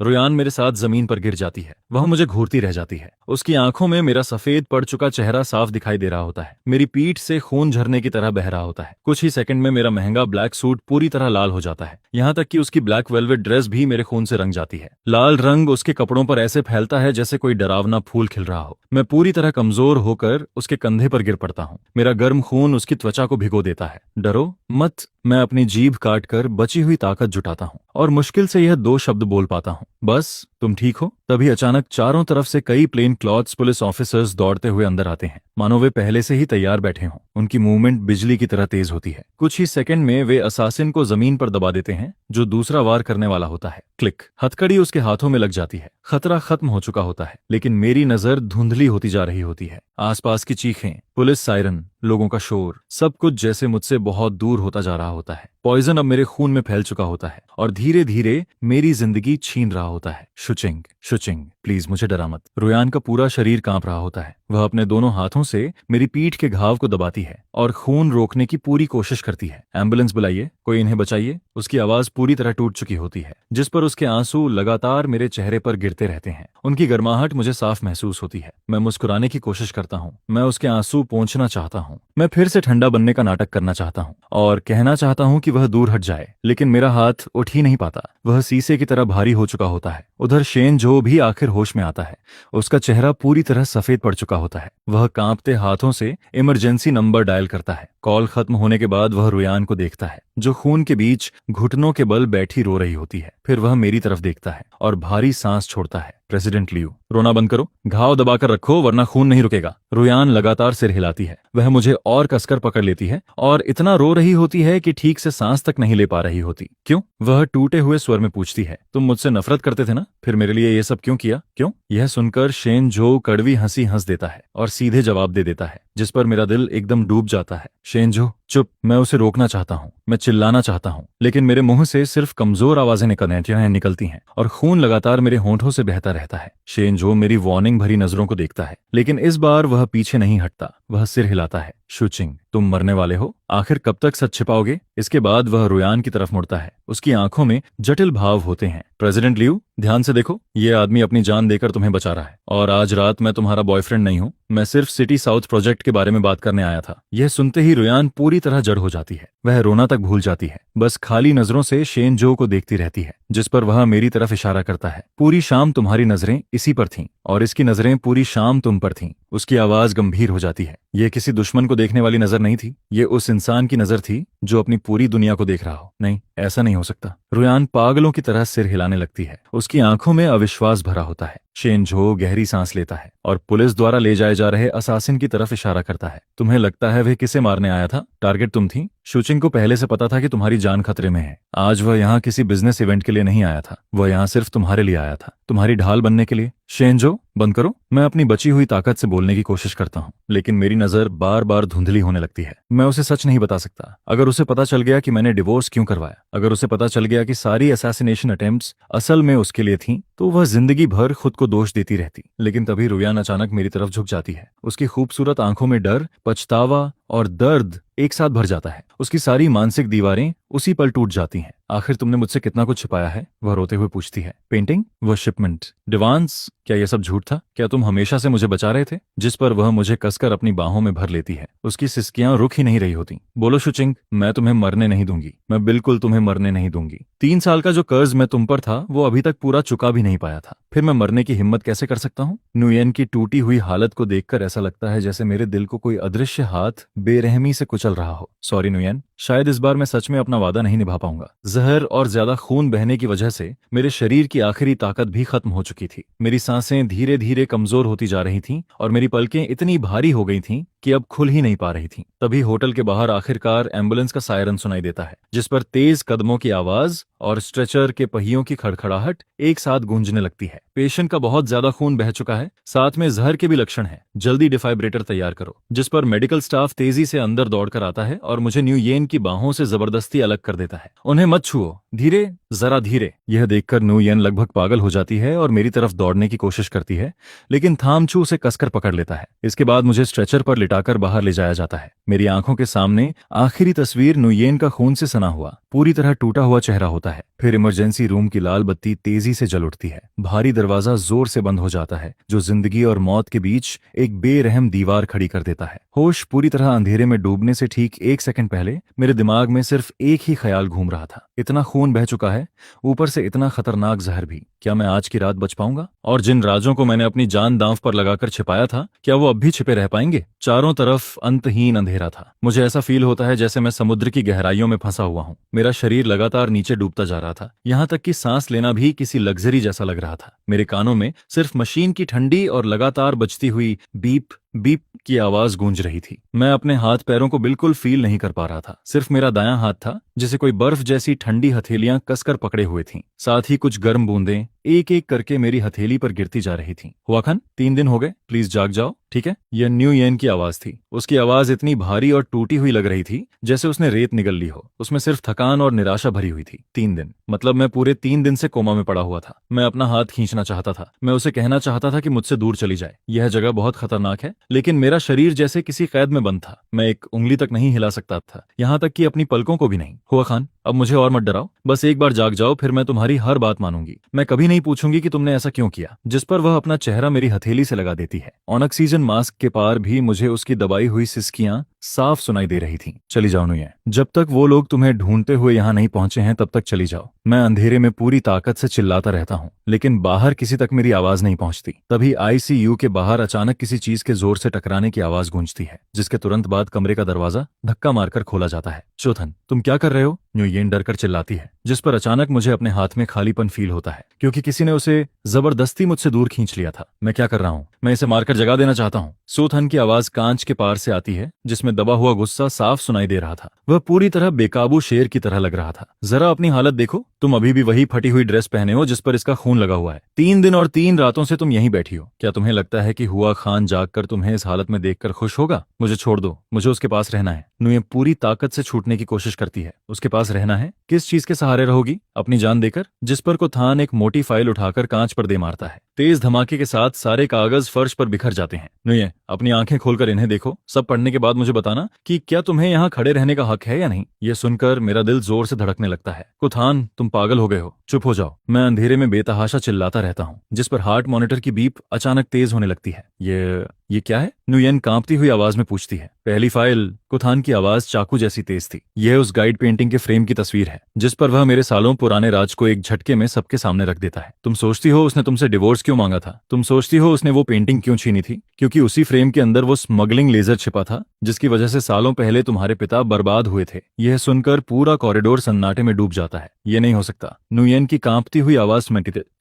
रुयान मेरे साथ जमीन पर गिर जाती है। वह मुझे घूरती रह जाती है। उसकी आंखों में मेरा सफेद पड़ चुका चेहरा साफ दिखाई दे रहा होता है। मेरी पीठ से खून झरने की तरह बह रहा होता है। कुछ ही सेकंड में मेरा महंगा ब्लैक सूट पूरी तरह लाल हो जाता है, यहाँ तक कि उसकी ब्लैक वेलवेट ड्रेस भी मेरे खून से रंग जाती है। लाल रंग उसके कपड़ों पर ऐसे फैलता है जैसे कोई डरावना फूल खिल रहा हो। मैं पूरी तरह कमजोर होकर उसके कंधे पर गिर पड़ता हूँ। मेरा गर्म खून उसकी त्वचा को भिगो देता है। डरो मत, मैं अपनी जीभ काटकर बची हुई ताकत जुटाता हूँ और मुश्किल से यह 2 शब्द बोल पाता हूँ, बस तुम ठीक हो। तभी अचानक चारों तरफ से कई प्लेन क्लॉथ्स पुलिस ऑफिसर्स दौड़ते हुए अंदर आते हैं, मानो वे पहले से ही तैयार बैठे हों। उनकी मूवमेंट बिजली की तरह तेज होती है। कुछ ही सेकंड में वे असासिन को जमीन पर दबा देते हैं जो दूसरा वार करने वाला होता है। क्लिक, हथकड़ी उसके हाथों में लग जाती है। खतरा खत्म हो चुका होता है, लेकिन मेरी नजर धुंधली होती जा रही होती है। आसपास की चीखें, पुलिस सायरन, लोगों का शोर, सब कुछ जैसे मुझसे बहुत दूर होता जा रहा होता है। पॉइजन अब मेरे खून में फैल चुका होता है और धीरे धीरे मेरी जिंदगी छीन रहा होता है। शुचिंग शुचिंग, प्लीज मुझे डरा मत। रुयान का पूरा शरीर कांप रहा होता है। वह अपने दोनों हाथों से मेरी पीठ के घाव को दबाती है और खून रोकने की पूरी कोशिश करती है। एम्बुलेंस बुलाइए, कोई इन्हें बचाइए। उसकी आवाज पूरी तरह टूट चुकी होती है, जिस पर उसके आंसू लगातार मेरे चेहरे पर गिरते रहते हैं। उनकी गर्माहट मुझे साफ महसूस होती है। मैं मुस्कुराने की कोशिश करता हूँ। मैं उसके आंसू पोंछना चाहता हूँ। मैं फिर से ठंडा बनने का नाटक करना चाहता हूँ और कहना चाहता हूँ कि वह दूर हट जाए, लेकिन मेरा हाथ उठ ही नहीं पाता। वह शीशे की तरह भारी हो चुका होता है। उधर शेन जो भी आखिर होश में आता है। उसका चेहरा पूरी तरह सफेद पड़ चुका होता है। वह कांपते हाथों से इमरजेंसी नंबर डायल करता है। कॉल खत्म होने के बाद वह रुयान को देखता है, जो खून के बीच घुटनों के बल बैठी रो रही होती है। फिर वह मेरी तरफ देखता है और भारी सांस छोड़ता है। प्रेसिडेंट लियू, रोना बंद करो, घाव दबाकर रखो वरना खून नहीं रुकेगा। रुयान लगातार सिर हिलाती है। वह मुझे और कसकर पकड़ लेती है और इतना रो रही होती है कि ठीक से सांस तक नहीं ले पा रही होती। क्यों? वह टूटे हुए स्वर में पूछती है। तुम मुझसे नफरत करते थे ना, फिर मेरे लिए ये सब क्यों किया? क्यों? यह सुनकर शेन जो कड़वी हंसी हंस देता है और सीधे जवाब दे देता है, जिस पर मेरा दिल एकदम डूब जाता है। शेन जो चुप। मैं उसे रोकना चाहता हूँ, मैं चिल्लाना चाहता हूँ, लेकिन मेरे मुंह से सिर्फ कमजोर आवाजें निकलती हैं और खून लगातार मेरे होंठों से बहता रहता है। शेन जो मेरी वार्निंग भरी नजरों को देखता है, लेकिन इस बार वह पीछे नहीं हटता। वह सिर हिलाता है। शुचिंग, तुम मरने वाले हो, आखिर कब तक सच छिपाओगे? इसके बाद वह रुयान की तरफ मुड़ता है। उसकी आंखों में जटिल भाव होते हैं। प्रेसिडेंट लियू, ध्यान से देखो, ये आदमी अपनी जान देकर तुम्हें बचा रहा है और आज रात मैं तुम्हारा बॉयफ्रेंड नहीं हूँ। मैं सिर्फ सिटी साउथ प्रोजेक्ट के बारे में बात करने आया था। यह सुनते ही रुयान पूरी तरह जड़ हो जाती है। वह रोना तक भूल जाती है, बस खाली नजरों से शेनजो को देखती रहती है, जिस पर वह मेरी तरफ इशारा करता है। पूरी शाम तुम्हारी नजरें इसी पर थीं और इसकी नजरें पूरी शाम तुम पर थीं। उसकी आवाज गंभीर हो जाती है। यह किसी दुश्मन को देखने वाली नजर नहीं थी, ये उस इंसान की नजर थी जो अपनी पूरी दुनिया को देख रहा हो। नहीं, ऐसा नहीं हो सकता। रुयान पागलों की तरह सिर हिलाने लगती है। उसकी आंखों में अविश्वास भरा होता है। शेनझो गहरी सांस लेता है और पुलिस द्वारा ले जाए जा रहे असासिन की तरफ इशारा करता है। तुम्हें लगता है वह किसे मारने आया था? टारगेट तुम थी? शुचिंग को पहले से पता था कि तुम्हारी जान खतरे में है। आज वह यहाँ किसी बिजनेस इवेंट के लिए नहीं आया था, वह यहाँ सिर्फ तुम्हारे लिए आया था, तुम्हारी ढाल बनने के लिए। शेनजो, बंद करो। मैं अपनी बची हुई ताकत से बोलने की कोशिश करता हूँ, लेकिन मेरी नजर बार बार धुंधली होने लगती है। मैं उसे सच नहीं बता सकता। अगर उसे पता चल गया कि मैंने डिवोर्स क्यों करवाया, अगर उसे पता चल गया कि सारी असैसिनेशन अटेम्प्ट्स असल में उसके लिए थीं, तो वह जिंदगी भर खुद को दोष देती रहती। लेकिन तभी रुयान अचानक मेरी तरफ झुक जाती है। उसकी खूबसूरत आंखों में डर, पछतावा और दर्द एक साथ भर जाता है। उसकी सारी मानसिक दीवारें उसी पल टूट जाती हैं। आखिर तुमने मुझसे कितना कुछ छिपाया है? वह रोते हुए पूछती है। पेंटिंग, वह शिपमेंट, डिवांस, क्या यह सब झूठ था? क्या तुम हमेशा से मुझे बचा रहे थे? जिस पर वह मुझे कसकर अपनी बाहों में भर लेती है। उसकी सिसकियां रुक ही नहीं रही होती। बोलो शुचिंग, मैं तुम्हें मरने नहीं दूंगी, मैं बिल्कुल तुम्हें मरने नहीं दूंगी। 3 साल का जो कर्ज मैं तुम पर था वो अभी तक पूरा चुका भी नहीं पाया था, फिर मैं मरने की हिम्मत कैसे कर सकता हूँ? नुयेन की टूटी हुई हालत को देखकर ऐसा लगता है जैसे मेरे दिल को कोई अदृश्य हाथ बेरहमी से कुचल रहा हो। सॉरी नुयेन, शायद इस बार मैं सच में अपना वादा नहीं निभा पाऊंगा। जहर और ज्यादा खून बहने की वजह से मेरे शरीर की आखिरी ताकत भी खत्म हो चुकी थी। मेरी सांसें धीरे धीरे कमजोर होती जा रही थीं और मेरी पलकें इतनी भारी हो गई थीं कि अब खुल ही नहीं पा रही थीं। तभी होटल के बाहर आखिरकार एम्बुलेंस का सायरन सुनाई देता है, जिस पर तेज कदमों की आवाज और स्ट्रेचर के पहियों की खड़खड़ाहट एक साथ गूंजने लगती है। पेशेंट का बहुत ज्यादा खून बह चुका है, साथ में जहर के भी लक्षण हैं। जल्दी डिफाइब्रेटर तैयार करो। जिस पर मेडिकल स्टाफ तेजी से अंदर दौड़कर आता है और मुझे न्यू येन की बाहों से जबरदस्ती अलग कर देता है। उन्हें मत छुओ, धीरे, जरा धीरे। यह देखकर न्यू येन लगभग पागल हो जाती है और मेरी तरफ दौड़ने की कोशिश करती है, लेकिन थामचू उसे कसकर पकड़ लेता है। इसके बाद मुझे स्ट्रेचर पर लिटाकर बाहर ले जाया जाता है। मेरी आंखों के सामने आखिरी तस्वीर न्यू येन का खून से सना हुआ, पूरी तरह टूटा हुआ चेहरा होता है। फिर इमरजेंसी रूम की लाल बत्ती तेजी से जल उठती है। भारी दरवाजा जोर से बंद हो जाता है, जो जिंदगी और मौत के बीच एक बेरहम दीवार खड़ी कर देता है। होश पूरी तरह अंधेरे में डूबने से ठीक 1 सेकंड पहले मेरे दिमाग में सिर्फ एक ही ख्याल घूम रहा था। इतना खून बह चुका है, ऊपर से इतना खतरनाक जहर भी। क्या मैं आज की रात बच पाऊंगा? और जिन राजों को मैंने अपनी जान दांव पर लगाकर छिपाया था, क्या वो अब भी छिपे रह पाएंगे? चारों तरफ अंतहीन अंधेरा था। मुझे ऐसा फील होता है जैसे मैं समुद्र की गहराइयों में फंसा हुआ हूँ। मेरा शरीर लगातार नीचे डूबता जा रहा था, यहाँ तक कि सांस लेना भी किसी लग्जरी जैसा लग रहा था। मेरे कानों में सिर्फ मशीन की ठंडी और लगातार बजती हुई बीप बीप की आवाज गूंज रही थी। मैं अपने हाथ पैरों को बिल्कुल फील नहीं कर पा रहा था। सिर्फ मेरा दायां हाथ था जिसे कोई बर्फ जैसी ठंडी हथेलियां कसकर पकड़े हुए थीं। साथ ही कुछ गर्म बूंदें एक एक करके मेरी हथेली पर गिरती जा रही थीं। हुआखन, 3 दिन हो गए, प्लीज जाग जाओ, ठीक है? यह न्यू येन की आवाज थी। उसकी आवाज इतनी भारी और टूटी हुई लग रही थी जैसे उसने रेत निगल ली हो। उसमें सिर्फ थकान और निराशा भरी हुई थी। 3 दिन, मतलब मैं पूरे 3 दिन से कोमा में पड़ा हुआ था। मैं अपना हाथ खींचना चाहता था। मैं उसे कहना चाहता था कि मुझसे दूर चली जाए, यह जगह बहुत खतरनाक है, लेकिन मेरा शरीर जैसे किसी कैद में बंद था। मैं एक उंगली तक नहीं हिला सकता था, यहाँ तक कि अपनी पलकों को भी नहीं। हुआ खान, अब मुझे और मत डराओ, बस एक बार जाग जाओ, फिर मैं तुम्हारी हर बात मानूंगी। मैं कभी नहीं पूछूंगी कि तुमने ऐसा क्यों किया। जिस पर वह अपना चेहरा मेरी हथेली से लगा देती है। ऑक्सीजन मास्क के पार भी मुझे उसकी दबाई हुई सिसकियां साफ सुनाई दे रही थीं। चली जाओ नुये, जब तक वो लोग तुम्हें ढूंढते हुए यहाँ नहीं पहुंचे हैं तब तक चली जाओ। मैं अंधेरे में पूरी ताकत से चिल्लाता रहता हूँ, लेकिन बाहर किसी तक मेरी आवाज नहीं पहुंचती। तभी आईसीयू के बाहर अचानक किसी चीज के जोर से टकराने की आवाज गूंजती है, जिसके तुरंत बाद कमरे का दरवाजा धक्का मारकर खोला जाता है। चोथन, तुम क्या कर रहे हो? न्यूयेन डरकर चिल्लाती है, जिस पर अचानक मुझे अपने हाथ में खालीपन फील होता है, क्योंकि किसी ने उसे जबरदस्ती मुझसे दूर खींच लिया था। मैं क्या कर रहा हूँ? मैं इसे मारकर जगा देना चाहता हूँ। सोथन की आवाज कांच के पार से आती है, जिसमें दबा हुआ गुस्सा साफ सुनाई दे रहा था। वह पूरी तरह बेकाबू शेर की तरह लग रहा था। जरा अपनी हालत देखो, तुम अभी भी वही फटी हुई ड्रेस पहने हो जिस पर इसका खून लगा हुआ है। 3 दिन और 3 रातों से तुम यहीं बैठी हो। क्या तुम्हें लगता है कि हुआ खान जागकर तुम्हें इस हालत में देखकर खुश होगा? मुझे छोड़ दो, मुझे उसके पास रहना है। नुये पूरी ताकत से छूटने की कोशिश करती है। उसके पास रहना है? किस चीज के सहारे रहोगी? अपनी जान देकर? जिस पर को थान एक मोटी फाइल उठाकर कांच पर दे मारता है। तेज धमाके के साथ सारे कागज फर्श पर बिखर जाते हैं। नुये, अपनी आंखें खोलकर इन्हें देखो। सब पढ़ने के बाद मुझे बताना कि क्या तुम्हें यहाँ खड़े रहने का हक है या नहीं। यह सुनकर मेरा दिल जोर से धड़कने लगता है। कुथान, तुम पागल हो गए हो, चुप हो जाओ। मैं अंधेरे में बेतहाशा चिल्लाता रहता हूँ, जिस पर हार्ट मॉनिटर की बीप अचानक तेज होने लगती है। ये क्या है? नुयेन कांपती हुई आवाज में पूछती है। पहली फाइल। कुथान की आवाज चाकू जैसी तेज थी। यह उस गाइड पेंटिंग के फ्रेम की तस्वीर है जिस पर वह मेरे सालों पुराने राज को एक झटके में सबके सामने रख देता है। तुम सोचती हो उसने तुमसे डिवोर्स क्यों मांगा था? तुम सोचती हो उसने वो पेंटिंग क्यों छीनी थी? क्योंकि उसी फ्रेम के अंदर वो स्मगलिंग लेजर छिपा था जिसकी वजह से सालों पहले तुम्हारे पिता बर्बाद हुए थे। यह सुनकर पूरा कॉरिडोर सन्नाटे में डूब जाता है। ये नहीं हो सकता। नुयेन की कांपती हुई आवाज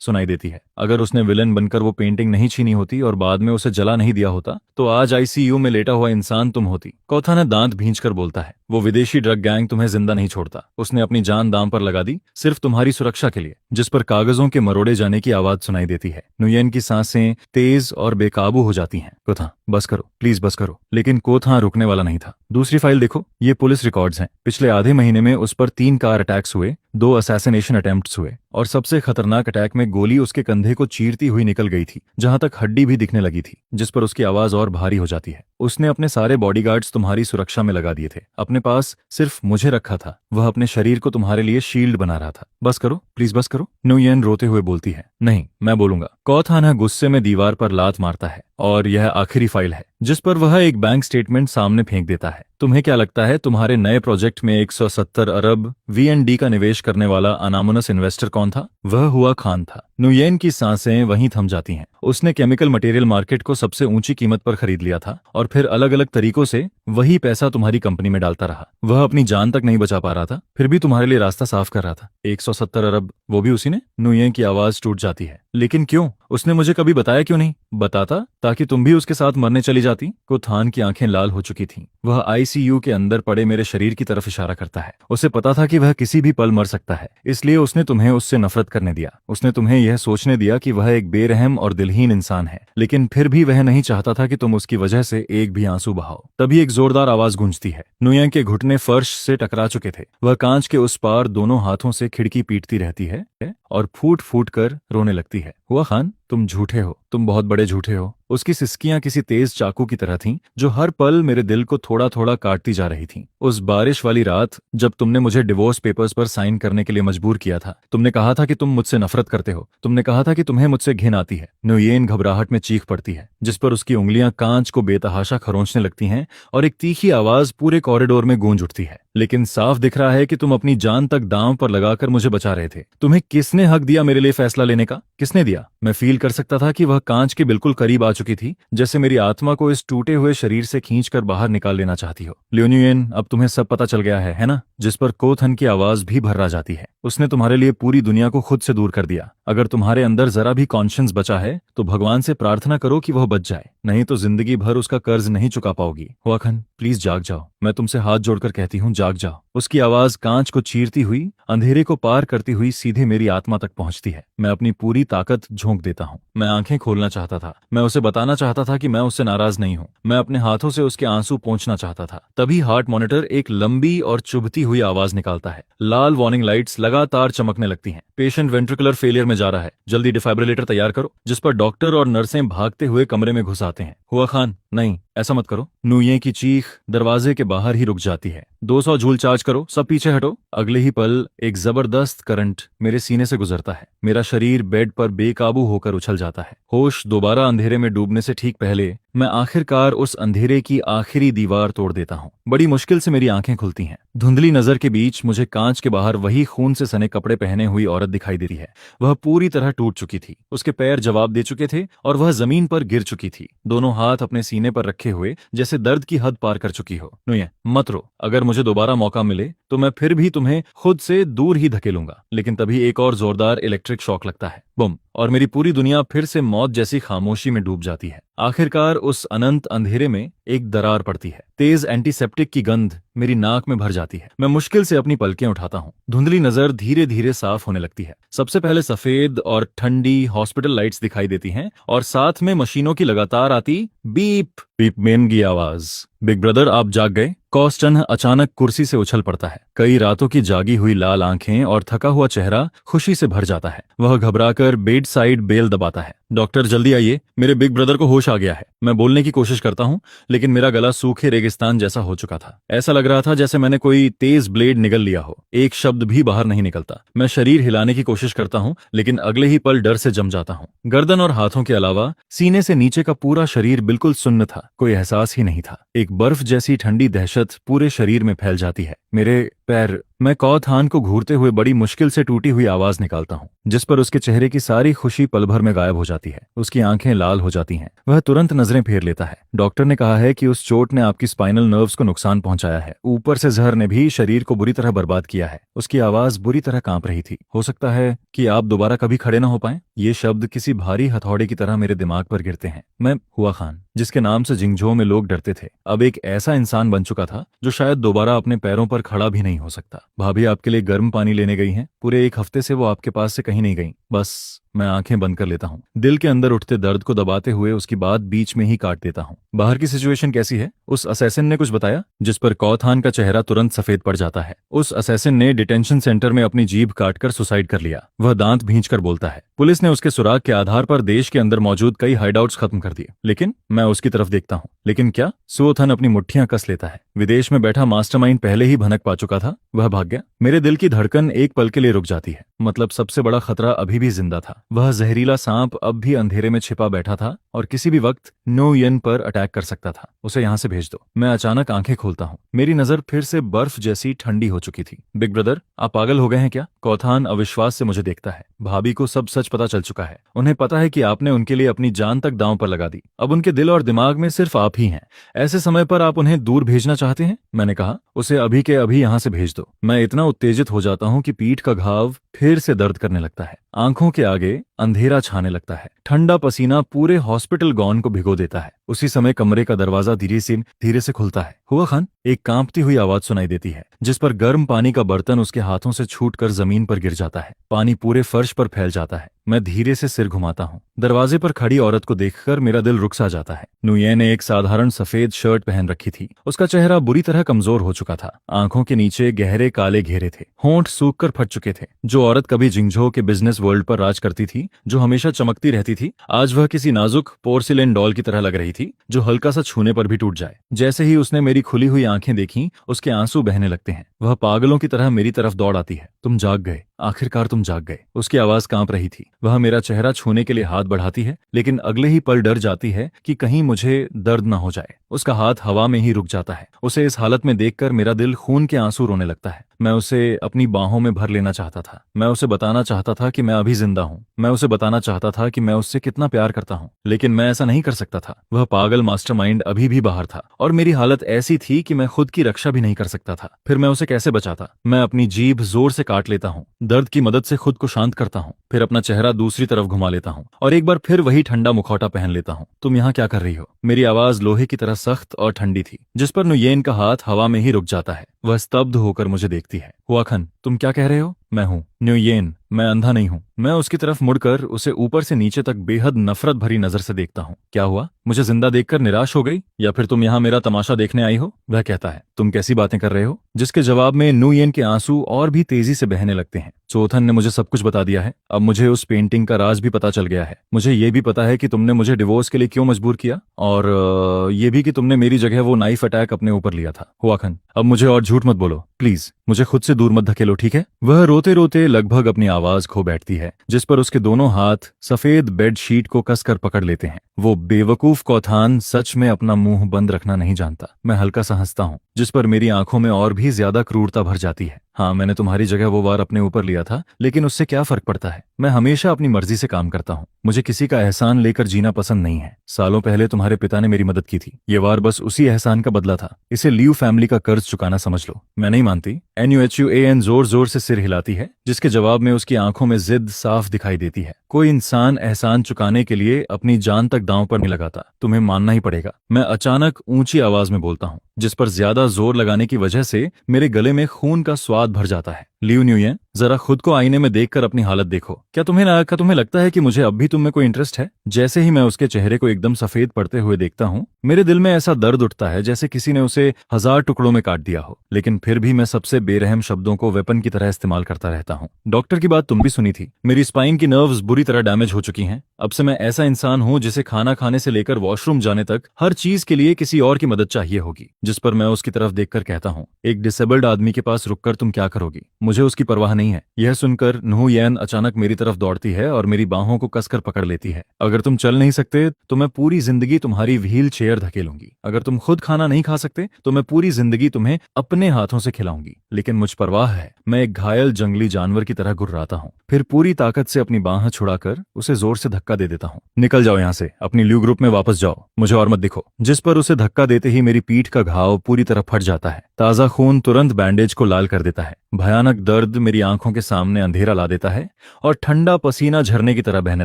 सुनाई देती है। अगर उसने विलन बनकर वो पेंटिंग नहीं छीनी होती और बाद में उसे जला नहीं दिया होता तो आज आईसीयू में लेटा हुआ इंसान तुम होती। कौथाना दांत भींचकर बोलता है। वो विदेशी ड्रग गैंग तुम्हें जिंदा नहीं छोड़ता। उसने अपनी जान दांव पर लगा दी सिर्फ तुम्हारी सुरक्षा के लिए। जिस पर कागजों के मरोड़े जाने की आवाज सुनाई देती है। नुयेन की सांसें तेज और बेकाबू हो जाती हैं। कोथा बस करो, प्लीज बस करो। लेकिन कोथा रुकने वाला नहीं था। दूसरी फाइल देखो, ये पुलिस रिकॉर्ड्स हैं। पिछले आधे महीने में उस पर 3 कार अटैक्स हुए, 2 असैसिनेशन अटेम्प्ट्स हुए और सबसे खतरनाक अटैक में गोली उसके कंधे को चीरती हुई निकल गई थी, जहां तक हड्डी भी दिखने लगी थी। जिस पर उसकी आवाज और भारी हो जाती है। उसने अपने सारे बॉडीगार्ड्स तुम्हारी सुरक्षा में लगा दिए थे। अपने पास सिर्फ मुझे रखा था। वह अपने शरीर को तुम्हारे लिए शील्ड बना रहा था। बस करो, प्लीज बस करो। नुयेन रोते हुए बोलती है। नहीं, मैं बोलूंगा। कौथाना गुस्से में दीवार पर लात मारता है और यह आखिरी फाइल है जिस पर वह एक बैंक स्टेटमेंट सामने फेंक देता है। तुम्हें क्या लगता है तुम्हारे नए प्रोजेक्ट में 170 अरब वीएनडी का निवेश करने वाला अनामोनस इन्वेस्टर कौन था? वह हुआ खान था। नुयेन की सांसें वहीं थम जाती हैं। उसने केमिकल मटेरियल मार्केट को सबसे ऊंची कीमत पर खरीद लिया था और फिर अलग अलग तरीकों से वही पैसा तुम्हारी कंपनी में डालता रहा। वह अपनी जान तक नहीं बचा पा रहा था, फिर भी तुम्हारे लिए रास्ता साफ कर रहा था। 170 अरब, वो भी उसी ने? नुयेन की आवाज टूट जाती है। लेकिन क्यों? उसने मुझे कभी बताया क्यों नहीं? बताता ताकि तुम भी उसके साथ मरने चली जाती। कुथान की आंखें लाल हो चुकी थीं। वह आईसीयू के अंदर पड़े मेरे शरीर की तरफ इशारा करता है। उसे पता था कि वह किसी भी पल मर सकता है, इसलिए उसने तुम्हें उससे नफरत करने दिया। उसने तुम्हें यह सोचने दिया कि वह एक बेरहम और दिलहीन इंसान है, लेकिन फिर भी वह नहीं चाहता था कि तुम उसकी वजह से एक भी आंसू बहाओ। तभी एक जोरदार आवाज गूंजती है। नुयेन के घुटने फर्श से टकरा चुके थे। वह कांच के उस पार दोनों हाथों से खिड़की पीटती रहती है और फूट फूट कर रोने लगती है। हुआ खान, तुम झूठे हो, तुम बहुत बड़े झूठे हो। उसकी सिसकियां किसी तेज चाकू की तरह थीं, जो हर पल मेरे दिल को थोड़ा थोड़ा काटती जा रही थीं। उस बारिश वाली रात जब तुमने मुझे डिवोर्स पेपर्स पर साइन करने के लिए मजबूर किया था, तुमने कहा था कि तुम मुझसे नफरत करते हो। तुमने कहा था कि तुम्हें मुझसे घिन आती है। नुयेन घबराहट में चीख पड़ती है, जिस पर उसकी उंगलियां कांच को बेतहाशा खरोंचने लगती हैं और एक तीखी आवाज पूरे कॉरिडोर में गूंज उठती है। लेकिन साफ दिख रहा है कि तुम अपनी जान तक दांव पर लगाकर मुझे बचा रहे थे। तुम्हें किसने हक दिया मेरे लिए फैसला लेने का? किसने दिया? मैं फील कर सकता था कि वह कांच के बिल्कुल करीब आ चुकी थी, जैसे मेरी आत्मा को इस टूटे हुए शरीर से खींचकर बाहर निकाल लेना चाहती हो। लियोनियन, अब तुम्हें सब पता चल गया है ना? जिस पर कोथन की आवाज भी भर्रा जाती है। उसने तुम्हारे लिए पूरी दुनिया को खुद से दूर कर दिया। अगर तुम्हारे अंदर जरा भी कॉन्शियंस बचा है तो भगवान से प्रार्थना करो कि वह बच जाए, नहीं तो जिंदगी भर उसका कर्ज नहीं चुका पाओगी। हुआखन, प्लीज जाग जाओ। मैं तुमसे हाथ जोड़कर कहती हूँ, जाग जाओ। उसकी आवाज कांच को चीरती हुई, अंधेरे को पार करती हुई सीधे मेरी आत्मा तक पहुंचती है। मैं अपनी पूरी ताकत झोंक देता हूँ। मैं आंखें खोलना चाहता था। मैं उसे बताना चाहता था कि मैं उससे नाराज नहीं हूँ। मैं अपने हाथों से उसके आंसू पोंछना चाहता था। तभी हार्ट मॉनिटर एक लंबी और चुभती हुई आवाज निकालता है। लाल वार्निंग लाइट्स लगातार चमकने लगती हैं। पेशेंट वेंट्रिकुलर फेलियर में जा रहा है, जल्दी डिफाइब्रिलेटर तैयार करो। जिस पर डॉक्टर और नर्सें भागते हुए कमरे में घुस आते हैं। हुआ खान, नहीं, ऐसा मत करो। नुये की चीख दरवाजे के बाहर ही रुक जाती है। 200 जूल चार्ज करो, सब पीछे हटो। अगले ही पल एक जबरदस्त करंट मेरे सीने से गुजरता है। मेरा शरीर बेड पर बेकाबू होकर उछल जाता है। होश दोबारा अंधेरे में डूबने से ठीक पहले मैं आखिरकार उस अंधेरे की आखिरी दीवार तोड़ देता हूँ। बड़ी मुश्किल से मेरी आंखें खुलती हैं। धुंधली नजर के बीच मुझे कांच के बाहर वही खून से सने कपड़े पहने हुई औरत दिखाई दे रही है। वह पूरी तरह टूट चुकी थी। उसके पैर जवाब दे चुके थे और वह जमीन पर गिर चुकी थी, दोनों हाथ अपने सीने पर रखे हुए, जैसे दर्द की हद पार कर चुकी हो। नुये, मत रो। अगर मुझे दोबारा मौका मिले तो मैं फिर भी तुम्हें खुद से दूर ही धकेलूंगा। लेकिन तभी एक और जोरदार इलेक्ट्रिक शॉक लगता है, बुम, और मेरी पूरी दुनिया फिर से मौत जैसी खामोशी में डूब जाती है। आखिरकार उस अनंत अंधेरे में एक दरार पड़ती है। तेज एंटीसेप्टिक की गंध मेरी नाक में भर जाती है। मैं मुश्किल से अपनी पलकें उठाता हूँ। धुंधली नजर धीरे धीरे साफ होने लगती है। सबसे पहले सफेद और ठंडी हॉस्पिटल लाइट्स दिखाई देती हैं और साथ में मशीनों की लगातार आती बीप बीप मेन की आवाज। बिग ब्रदर, आप जाग गए? कॉस्टन अचानक कुर्सी से उछल पड़ता है। कई रातों की जागी हुई लाल आंखें और थका हुआ चेहरा खुशी से भर जाता है। वह घबराकर बेड साइड बेल दबाता है। डॉक्टर जल्दी आइए, मेरे बिग ब्रदर को होश आ गया है। मैं बोलने की कोशिश करता हूँ, लेकिन मेरा गला सूखे रेगिस्तान जैसा हो चुका था। ऐसा लग रहा था जैसे मैंने कोई तेज ब्लेड निगल लिया हो। एक शब्द भी बाहर नहीं निकलता। मैं शरीर हिलाने की कोशिश करता हूँ, लेकिन अगले ही पल डर से जम जाता हूँ। गर्दन और हाथों के अलावा सीने से नीचे का पूरा शरीर बिल्कुल सुन्न था। कोई एहसास ही नहीं था। एक बर्फ जैसी ठंडी दहशत पूरे शरीर में फैल जाती है। मेरे पैर। मैं कौथान को घूरते हुए बड़ी मुश्किल से टूटी हुई आवाज निकालता हूँ, जिस पर उसके चेहरे की सारी खुशी पल भर में गायब हो जाती है। उसकी आंखें लाल हो जाती हैं। वह तुरंत नजरें फेर लेता है। डॉक्टर ने कहा है कि उस चोट ने आपकी स्पाइनल नर्व्स को नुकसान पहुंचाया है। ऊपर से जहर ने भी शरीर को बुरी तरह बर्बाद किया है। उसकी आवाज बुरी तरह कांप रही थी। हो सकता है कि आप दोबारा कभी खड़े न हो पाए। ये शब्द किसी भारी हथौड़े की तरह मेरे दिमाग पर गिरते हैं। मैं हुआ खान, जिसके नाम से जिंगझो में लोग डरते थे, अब एक ऐसा इंसान बन चुका था जो शायद दोबारा अपने पैरों पर खड़ा भी नहीं हो सकता। भाभी आपके लिए गर्म पानी लेने गई हैं। पूरे एक हफ्ते से वो आपके पास से कहीं नहीं गई। बस मैं आंखें बंद कर लेता हूँ, दिल के अंदर उठते दर्द को दबाते हुए उसकी बात बीच में ही काट देता हूँ। बाहर की सिचुएशन कैसी है? उस असैसिन ने कुछ बताया? जिस पर कौथान का चेहरा तुरंत सफेद पड़ जाता है। उस असैसिन ने डिटेंशन सेंटर में अपनी जीभ काटकर सुसाइड कर लिया। वह दांत भींचकर बोलता है। पुलिस ने उसके सुराग के आधार पर देश के अंदर मौजूद कई हाइडआउट्स खत्म कर दिए। लेकिन मैं उसकी तरफ देखता हूँ। लेकिन क्या? सुओथन अपनी मुट्ठियां कस लेता है। विदेश में बैठा मास्टरमाइंड पहले ही भनक पा चुका था। वह भाग गया। मेरे दिल की धड़कन एक पल के लिए रुक जाती है। मतलब सबसे बड़ा खतरा अभी भी जिंदा था। वह जहरीला सांप अब भी अंधेरे में छिपा बैठा था और किसी भी वक्त नुयेन पर अटैक कर सकता था। उसे यहाँ से भेज दो। मैं अचानक आंखें खोलता हूँ। मेरी नजर फिर से बर्फ जैसी ठंडी हो चुकी थी। बिग ब्रदर, आप पागल हो गए हैं क्या? कौथान अविश्वास से मुझे देखता है। भाभी को सब सच पता चल चुका है। उन्हें पता है कि आपने उनके लिए अपनी जान तक दांव पर लगा दी। अब उनके दिल और दिमाग में सिर्फ आप ही हैं। ऐसे समय पर आप उन्हें दूर भेजना चाहते हैं? मैंने कहा, उसे अभी के अभी यहाँ से भेज दो। मैं इतना उत्तेजित हो जाता हूँ कि पीठ का घाव फिर से दर्द करने लगता है। आंखों के आगे अंधेरा छाने लगता है। ठंडा पसीना पूरे हॉस्पिटल गॉन को भिगो देता है। उसी समय कमरे का दरवाजा धीरे से खुलता है। हुआ खान, एक कांपती हुई आवाज सुनाई देती है, जिस पर गर्म पानी का बर्तन उसके हाथों से छूटकर जमीन पर गिर जाता है। पानी पूरे फर्श पर फैल जाता है। मैं धीरे से सिर घुमाता हूँ। दरवाजे पर खड़ी औरत को देखकर मेरा दिल रुक सा जाता है। नुये ने एक साधारण सफेद शर्ट पहन रखी थी। उसका चेहरा बुरी तरह कमजोर हो चुका था। आंखों के नीचे गहरे काले घेरे थे। होंठ सूख कर फट चुके थे। जो औरत कभी जिंगझो के बिजनेस वर्ल्ड पर राज करती थी, जो हमेशा चमकती रहती थी, आज वह किसी नाजुक पोर्सिलेन डॉल की तरह लग रही थी, जो हल्का सा छूने पर भी टूट जाए। जैसे ही उसने मेरी खुली हुई आंखें देखी, उसके आंसू बहने लगते हैं। वह पागलों की तरह मेरी तरफ दौड़ आती है। तुम जाग गए, आखिरकार तुम जाग गए। उसकी आवाज कांप रही थी। वह मेरा चेहरा छूने के लिए हाथ बढ़ाती है, लेकिन अगले ही पल डर जाती है कि कहीं मुझे दर्द न हो जाए। उसका हाथ हवा में ही रुक जाता है। उसे इस हालत में देखकर मेरा दिल खून के आंसू रोने लगता है। मैं उसे अपनी बाहों में भर लेना चाहता था। मैं उसे बताना चाहता था कि मैं अभी जिंदा हूँ। मैं उसे बताना चाहता था कि मैं उससे कितना प्यार करता हूँ, लेकिन मैं ऐसा नहीं कर सकता था। वह पागल मास्टरमाइंड अभी भी बाहर था और मेरी हालत ऐसी थी कि मैं खुद की रक्षा भी नहीं कर सकता था। फिर मैं उसे कैसे बचाता? मैं अपनी जीभ जोर से काट लेता हूँ। दर्द की मदद से खुद को शांत करता हूँ। फिर अपना चेहरा दूसरी तरफ घुमा लेता हूँ और एक बार फिर वही ठंडा मुखौटा पहन लेता हूँ। तुम यहाँ क्या कर रही हो? मेरी आवाज लोहे की तरह सख्त और ठंडी थी, जिस पर नुयेन का हाथ हवा में ही रुक जाता है। वह स्तब्ध होकर मुझे देखती है। हुआखन, तुम क्या कह रहे हो? मैं हूँ नुयेन। मैं अंधा नहीं हूँ। मैं उसकी तरफ मुड़कर उसे ऊपर से नीचे तक बेहद नफरत भरी नजर से देखता हूँ। क्या हुआ? मुझे जिंदा देखकर निराश हो गई, या फिर तुम यहाँ मेरा तमाशा देखने आई हो? वह कहता है। तुम कैसी बातें कर रहे हो? जिसके जवाब में नुयेन के आंसू और भी तेजी से बहने लगते हैं। चौथन ने मुझे सब कुछ बता दिया है। अब मुझे उस पेंटिंग का राज भी पता चल गया है। मुझे ये भी पता है कि तुमने मुझे डिवोर्स के लिए क्यों मजबूर किया, और ये भी कि तुमने मेरी जगह वो नाइफ अटैक अपने ऊपर लिया था। हुआखन, अब मुझे और झूठ मत बोलो प्लीज। मुझे खुद से दूर मत धकेलो, ठीक है? वह रोते रोते लगभग अपनी आवाज खो बैठती है, जिस पर उसके दोनों हाथ सफेद बेड शीट को कसकर पकड़ लेते हैं। वो बेवकूफ कौथान सच में अपना मुंह बंद रखना नहीं जानता। मैं हल्का सा हंसता हूँ, जिस पर मेरी आंखों में और भी ज्यादा क्रूरता भर जाती है। हाँ, मैंने तुम्हारी जगह वो वार अपने ऊपर लिया था, लेकिन उससे क्या फर्क पड़ता है? मैं हमेशा अपनी मर्जी से काम करता हूँ। मुझे किसी का एहसान लेकर जीना पसंद नहीं है। सालों पहले तुम्हारे पिता ने मेरी मदद की थी। ये वार बस उसी एहसान का बदला था। इसे लियू फैमिली का कर्ज चुकाना समझ लो। मैं नहीं मानती। NUHUAN जोर जोर से सिर हिलाती है, जिसके जवाब में उसकी आंखों में जिद साफ दिखाई देती है। कोई इंसान एहसान चुकाने के लिए अपनी जान तक दांव पर नहीं लगाता। तुम्हें मानना ही पड़ेगा। मैं अचानक ऊंची आवाज में बोलता हूँ, जिस पर ज्यादा जोर लगाने की वजह से मेरे गले में खून का स्वाद भर जाता है। लियू न्यूयेन, जरा खुद को आईने में देखकर अपनी हालत देखो। क्या तुम्हें लगता है कि मुझे अब भी तुम में कोई इंटरेस्ट है? जैसे ही मैं उसके चेहरे को एकदम सफेद पड़ते हुए देखता हूँ, मेरे दिल में ऐसा दर्द उठता है जैसे किसी ने उसे 1000 टुकड़ों में काट दिया हो। लेकिन फिर भी मैं सबसे बेरहम शब्दों को वेपन की तरह इस्तेमाल करता रहता हूँ। डॉक्टर की बात तुम भी सुनी थी। मेरी स्पाइन की नर्व्स बुरी तरह डैमेज हो चुकी हैं। अब से मैं ऐसा इंसान हूँ जिसे खाना खाने से लेकर वॉशरूम जाने तक हर चीज के लिए किसी और की मदद चाहिए होगी। जिस पर मैं उसकी तरफ देखकर कहता हूँ, एक डिसेबल्ड आदमी के पास रुककर तुम क्या करोगी? मुझे उसकी परवाह नहीं है। यह सुनकर न्हू-येन अचानक मेरी तरफ दौड़ती है और मेरी बाहों को कसकर पकड़ लेती है। अगर तुम चल नहीं सकते तो मैं पूरी जिंदगी तुम्हारी व्हील चेयर धकेलूंगी। अगर तुम खुद खाना नहीं खा सकते तो मैं पूरी जिंदगी तुम्हें अपने हाथों से खिलाऊंगी। लेकिन मुझ परवाह है। मैं एक घायल जंगली जानवर की तरह गुर्राता हूँ। फिर पूरी ताकत से अपनी बाह छुड़ाकर उसे जोर से धक्का दे देता हूँ। निकल जाओ यहाँ से, अपनी ल्यू ग्रुप में वापस जाओ, मुझे और मत दिखो। जिस पर उसे धक्का देते ही मेरी पीठ का घाव पूरी तरह फट जाता है। ताजा खून तुरंत बैंडेज को लाल कर देता है। भयानक दर्द मेरी आंखों के सामने अंधेरा ला देता है और ठंडा पसीना झरने की तरह बहने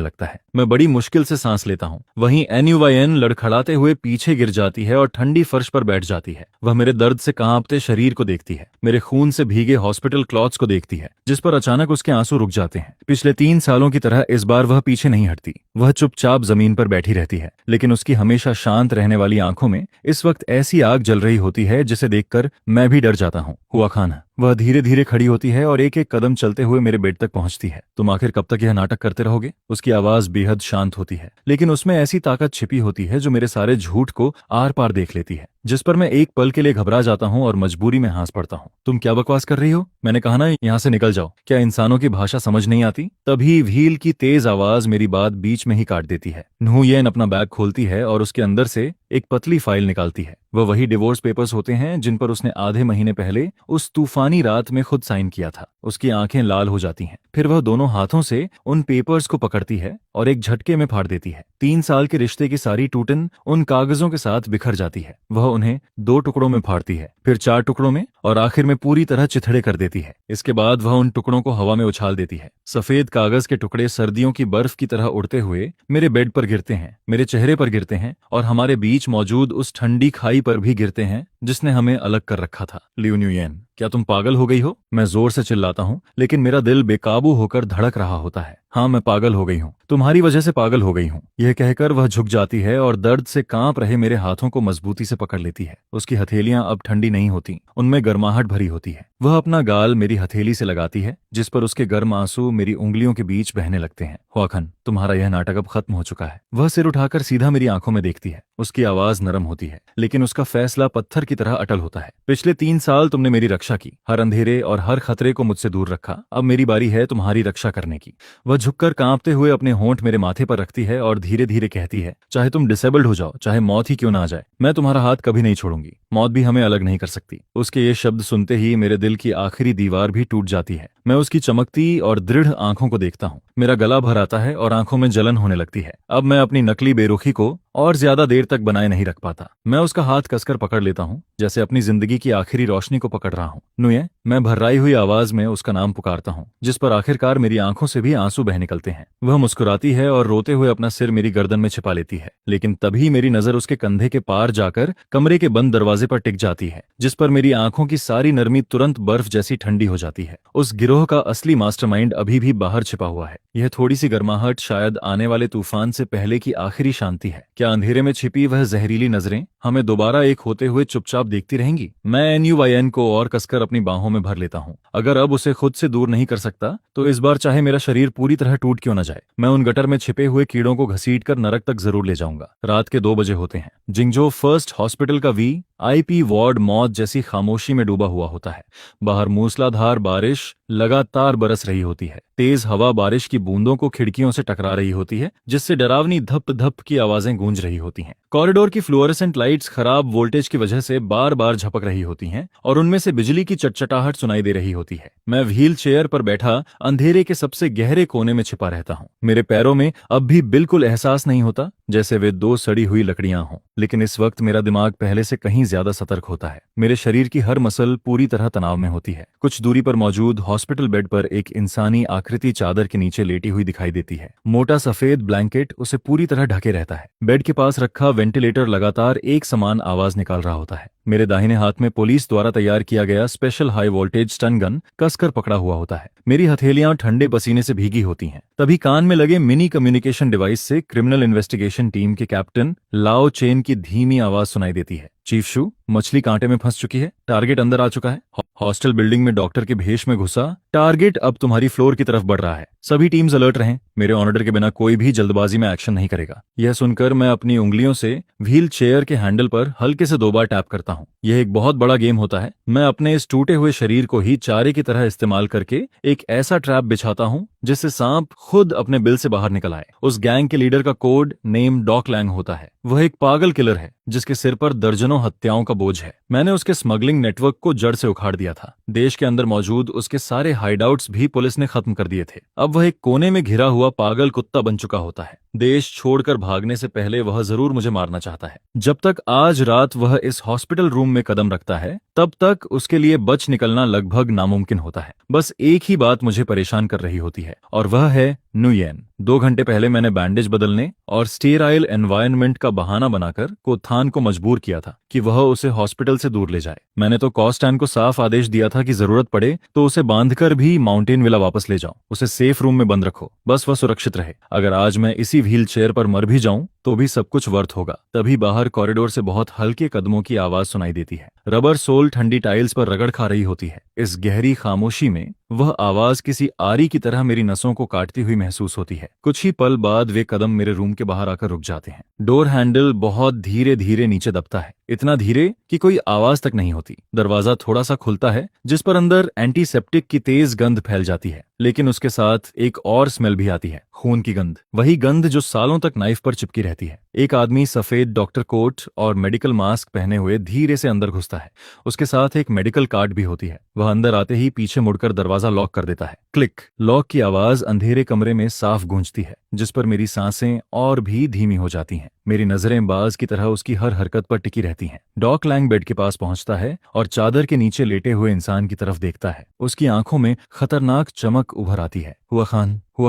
लगता है। मैं बड़ी मुश्किल से सांस लेता हूँ। वहीं NUYN लड़खड़ाते हुए पीछे गिर जाती है और ठंडी फर्श पर बैठ जाती है। वह मेरे दर्द से कांपते शरीर को देखती है, मेरे खून से भीगे हॉस्पिटल क्लॉथ्स को देखती है, जिस पर अचानक उसके आंसू रुक जाते हैं। पिछले 3 सालों की तरह इस बार वह पीछे नहीं हटती। वह चुपचाप जमीन पर बैठी रहती है, लेकिन उसकी हमेशा शांत रहने वाली आंखों में इस वक्त ऐसी आग जल रही होती है जिसे देखकर मैं भी डर जाता हूँ। हुआ खाना। वह धीरे धीरे खड़ी होती है और एक एक कदम चलते हुए मेरे बेड तक पहुंचती है। तुम आखिर कब तक यह नाटक करते रहोगे? उसकी आवाज बेहद शांत होती है, लेकिन उसमें ऐसी ताकत छिपी होती है जो मेरे सारे झूठ को आर पार देख लेती है, जिस पर मैं एक पल के लिए घबरा जाता हूँ और मजबूरी में हंस पड़ता हूँ। तुम क्या बकवास कर रही हो? मैंने कहा ना, यहाँ से निकल जाओ। क्या इंसानों की भाषा समझ नहीं आती? तभी व्हील की तेज आवाज मेरी बात बीच में ही काट देती है। न्हू-येन अपना बैग खोलती है और उसके अंदर से एक पतली फाइल निकालती है। वह वही डिवोर्स पेपर्स होते हैं जिन पर उसने आधे महीने पहले उस तूफानी रात में खुद साइन किया था। उसकी आंखें लाल हो जाती हैं। फिर वह दोनों हाथों से उन पेपर्स को पकड़ती है और एक झटके में फाड़ देती है। 3 साल के रिश्ते की सारी टूटन उन कागजों के साथ बिखर जाती है। वह उन्हें 2 टुकड़ों में फाड़ती है, फिर 4 टुकड़ों में और आखिर में पूरी तरह चिथड़े कर देती है। इसके बाद वह उन टुकड़ों को हवा में उछाल देती है। सफेद कागज के टुकड़े सर्दियों की बर्फ की तरह उड़ते हुए मेरे बेड पर गिरते हैं, मेरे चेहरे पर गिरते हैं और हमारे बीच मौजूद उस ठंडी खाई पर भी गिरते हैं जिसने हमें अलग कर रखा था। लियू न्यूयेन, क्या तुम पागल हो गई हो? मैं जोर से चिल्लाता हूँ, लेकिन मेरा दिल बेकाबू होकर धड़क रहा होता है। हाँ, मैं पागल हो गई हूँ, तुम्हारी वजह से पागल हो गई हूँ। यह कहकर वह झुक जाती है और दर्द से कांप रहे मेरे हाथों को मजबूती से पकड़ लेती है। उसकी हथेलियां अब ठंडी नहीं होती, उनमें गर्माहट भरी होती है। वह अपना गाल मेरी हथेली से लगाती है, जिस पर उसके गर्म आंसू मेरी उंगलियों के बीच बहने लगते हैं। हुआखन, तुम्हारा यह नाटक अब खत्म हो चुका है। वह सिर उठाकर सीधा मेरी आंखों में देखती है। उसकी आवाज नरम होती है, लेकिन उसका फैसला पत्थर की तरह अटल होता है। पिछले 3 साल तुमने मेरी रक्षा की, हर अंधेरे और हर खतरे को मुझसे दूर रखा। अब मेरी बारी है तुम्हारी रक्षा करने की। वह झुककर कांपते हुए अपने होंठ मेरे माथे पर रखती है और धीरे धीरे कहती है, चाहे तुम डिसेबल्ड हो जाओ, चाहे मौत ही क्यों ना आ जाए, मैं तुम्हारा हाथ कभी नहीं छोड़ूंगी। मौत भी हमें अलग नहीं कर सकती। उसके ये शब्द सुनते ही मेरे दिल की आखिरी दीवार भी टूट जाती है। मैं उसकी चमकती और दृढ़ आंखों को देखता हूँ। मेरा गला भर आता है और आंखों में जलन होने लगती है। अब मैं अपनी नकली बेरुखी को और ज्यादा देर तक बनाए नहीं रख पाता। मैं उसका हाथ कसकर पकड़ लेता हूँ, जैसे अपनी जिंदगी की आखिरी रोशनी को पकड़ रहा हूँ। नुये, मैं भर्राई हुई आवाज में उसका नाम पुकारता हूँ, जिस पर आखिरकार मेरी आंखों से भी आंसू बह निकलते हैं। वह मुस्कुराती है और रोते हुए अपना सिर मेरी गर्दन में छिपा लेती है, लेकिन तभी मेरी नजर उसके कंधे के पार जाकर कमरे के बंद दरवाजे पर टिक जाती है, जिस पर मेरी आंखों की सारी नरमी तुरंत बर्फ जैसी ठंडी हो जाती है। उस गिरोह का असली मास्टरमाइंड अभी भी बाहर छिपा हुआ है। यह थोड़ी सी गर्माहट शायद आने वाले तूफान से पहले की आखिरी शांति है। क्या अंधेरे में छिपी वह जहरीली नजरें हमें दोबारा एक होते हुए चुपचाप देखती रहेंगी? मैं NUYN को और कसकर अपनी बाहों में भर लेता हूँ। अगर अब उसे खुद से दूर नहीं कर सकता तो इस बार चाहे मेरा शरीर पूरी तरह टूट क्यों न जाए, मैं उन गटर में छिपे हुए कीड़ों को घसीटकर नरक तक जरूर ले जाऊंगा। रात के 2 बजे होते हैं। जिंगजो फर्स्ट हॉस्पिटल का VIP वार्ड मौत जैसी खामोशी में डूबा हुआ होता है। बाहर मूसलाधार बारिश लगातार बरस रही होती है। तेज हवा बारिश की बूंदों को खिड़कियों से टकरा रही होती है, जिससे डरावनी धप धप की आवाजें गूंज रही होती हैं। कॉरिडोर की फ्लोरेसेंट लाइट्स खराब वोल्टेज की वजह से बार बार झपक रही होती हैं और उनमें से बिजली की चटचटाहट सुनाई दे रही होती है। मैं व्हील चेयर पर बैठा अंधेरे के सबसे गहरे कोने में छिपा रहता हूँ। मेरे पैरों में अब भी बिल्कुल एहसास नहीं होता जैसे वे 2 सड़ी हुई लकड़ियां हों, लेकिन इस वक्त मेरा दिमाग पहले से कहीं ज्यादा सतर्क होता है। मेरे शरीर की हर मसल पूरी तरह तनाव में होती है। कुछ दूरी पर मौजूद हॉस्पिटल बेड पर एक इंसानी आकृति चादर के नीचे लेटी हुई दिखाई देती है। मोटा सफेद ब्लैंकेट उसे पूरी तरह ढके रहता है। बेड के पास रखा वेंटिलेटर लगातार एक समान आवाज निकाल रहा होता है। मेरे दाहिने हाथ में पुलिस द्वारा तैयार किया गया special high voltage stun gun कसकर पकड़ा हुआ होता है। मेरी हथेलियां ठंडे पसीने से भीगी होती हैं। तभी कान में लगे मिनी कम्युनिकेशन डिवाइस से क्रिमिनल इन्वेस्टिगेशन टीम के कैप्टन लाओ चेन की धीमी आवाज सुनाई देती है। चीफ शू, मछली कांटे में फंस चुकी है, टारगेट अंदर आ चुका है। हॉस्टल बिल्डिंग में डॉक्टर के भेष में घुसा टारगेट अब तुम्हारी फ्लोर की तरफ बढ़ रहा है। सभी टीम्स अलर्ट रहें। मेरे ऑर्डर के बिना कोई भी जल्दबाजी में एक्शन नहीं करेगा। यह सुनकर मैं अपनी उंगलियों से व्हील चेयर के हैंडल पर हल्के से 2 बार टैप करता हूँ। यह एक बहुत बड़ा गेम होता है। मैं अपने इस टूटे हुए शरीर को ही चारे की तरह इस्तेमाल करके एक ऐसा ट्रैप बिछाता हूँ जिससे सांप खुद अपने बिल से बाहर निकल आए। उस गैंग के लीडर का कोड नेम डॉक लैंग होता है। वह एक पागल किलर है जिसके सिर पर दर्जनों हत्याओं का बोझ है। मैंने उसके स्मगलिंग नेटवर्क को जड़ से उखाड़ दिया था। देश के अंदर मौजूद उसके सारे हाइडआउट्स भी पुलिस ने खत्म कर दिए थे। अब वह एक कोने में घिरा हुआ पागल कुत्ता बन चुका होता है। देश छोड़कर भागने से पहले वह जरूर मुझे मारना चाहता है। जब तक आज रात वह इस हॉस्पिटल रूम में कदम रखता है तब तक उसके लिए बच निकलना लगभग नामुमकिन होता है। बस एक ही बात मुझे परेशान कर रही होती है और वह है नुयेन। 2 घंटे पहले मैंने बैंडेज बदलने और स्टेराइल एनवायरनमेंट का बहाना बनाकर कोत्थान को मजबूर किया था कि वह उसे हॉस्पिटल से दूर ले जाए। मैंने तो कॉस्टैन को साफ आदेश दिया था कि जरूरत पड़े तो उसे बांधकर भी माउंटेन विला वापस ले जाओ। उसे सेफ रूम में बंद रखो, बस वह सुरक्षित रहे। अगर आज मैं इसी व्हील चेयर पर मर भी जाऊं तो भी सब कुछ वर्थ होगा। तभी बाहर कॉरिडोर से बहुत हल्के कदमों की आवाज सुनाई देती है। रबर सोल ठंडी टाइल्स पर रगड़ खा रही होती है। इस गहरी खामोशी में वह आवाज किसी आरी की तरह मेरी नसों को काटती हुई महसूस होती है। कुछ ही पल बाद वे कदम मेरे रूम के बाहर आकर रुक जाते हैं। डोर हैंडल बहुत धीरे धीरे नीचे दबता है, इतना धीरे कि कोई आवाज तक नहीं होती। दरवाजा थोड़ा सा खुलता है जिस पर अंदर एंटीसेप्टिक की तेज गंध फैल जाती है, लेकिन उसके साथ एक और स्मेल भी आती है, खून की गंध। वही गंध जो सालों तक नाइफ पर चिपकी रहती है। एक आदमी सफेद डॉक्टर कोट और मेडिकल मास्क पहने हुए धीरे से अंदर घुसता है। उसके साथ एक मेडिकल कार्ड भी होती है। वह अंदर आते ही पीछे मुड़कर दरवाजा लॉक कर देता है। क्लिक। लॉक की आवाज अंधेरे कमरे में साफ गूंजती है, जिस पर मेरी सांसें और भी धीमी हो जाती हैं। मेरी नजरें बाज की तरह उसकी हर हरकत पर टिकी रहती हैं। डॉक लैंग बेड के पास पहुंचता है और चादर के नीचे लेटे हुए इंसान की तरफ देखता है। उसकी आंखों में खतरनाक चमक उभर आती है। हुआ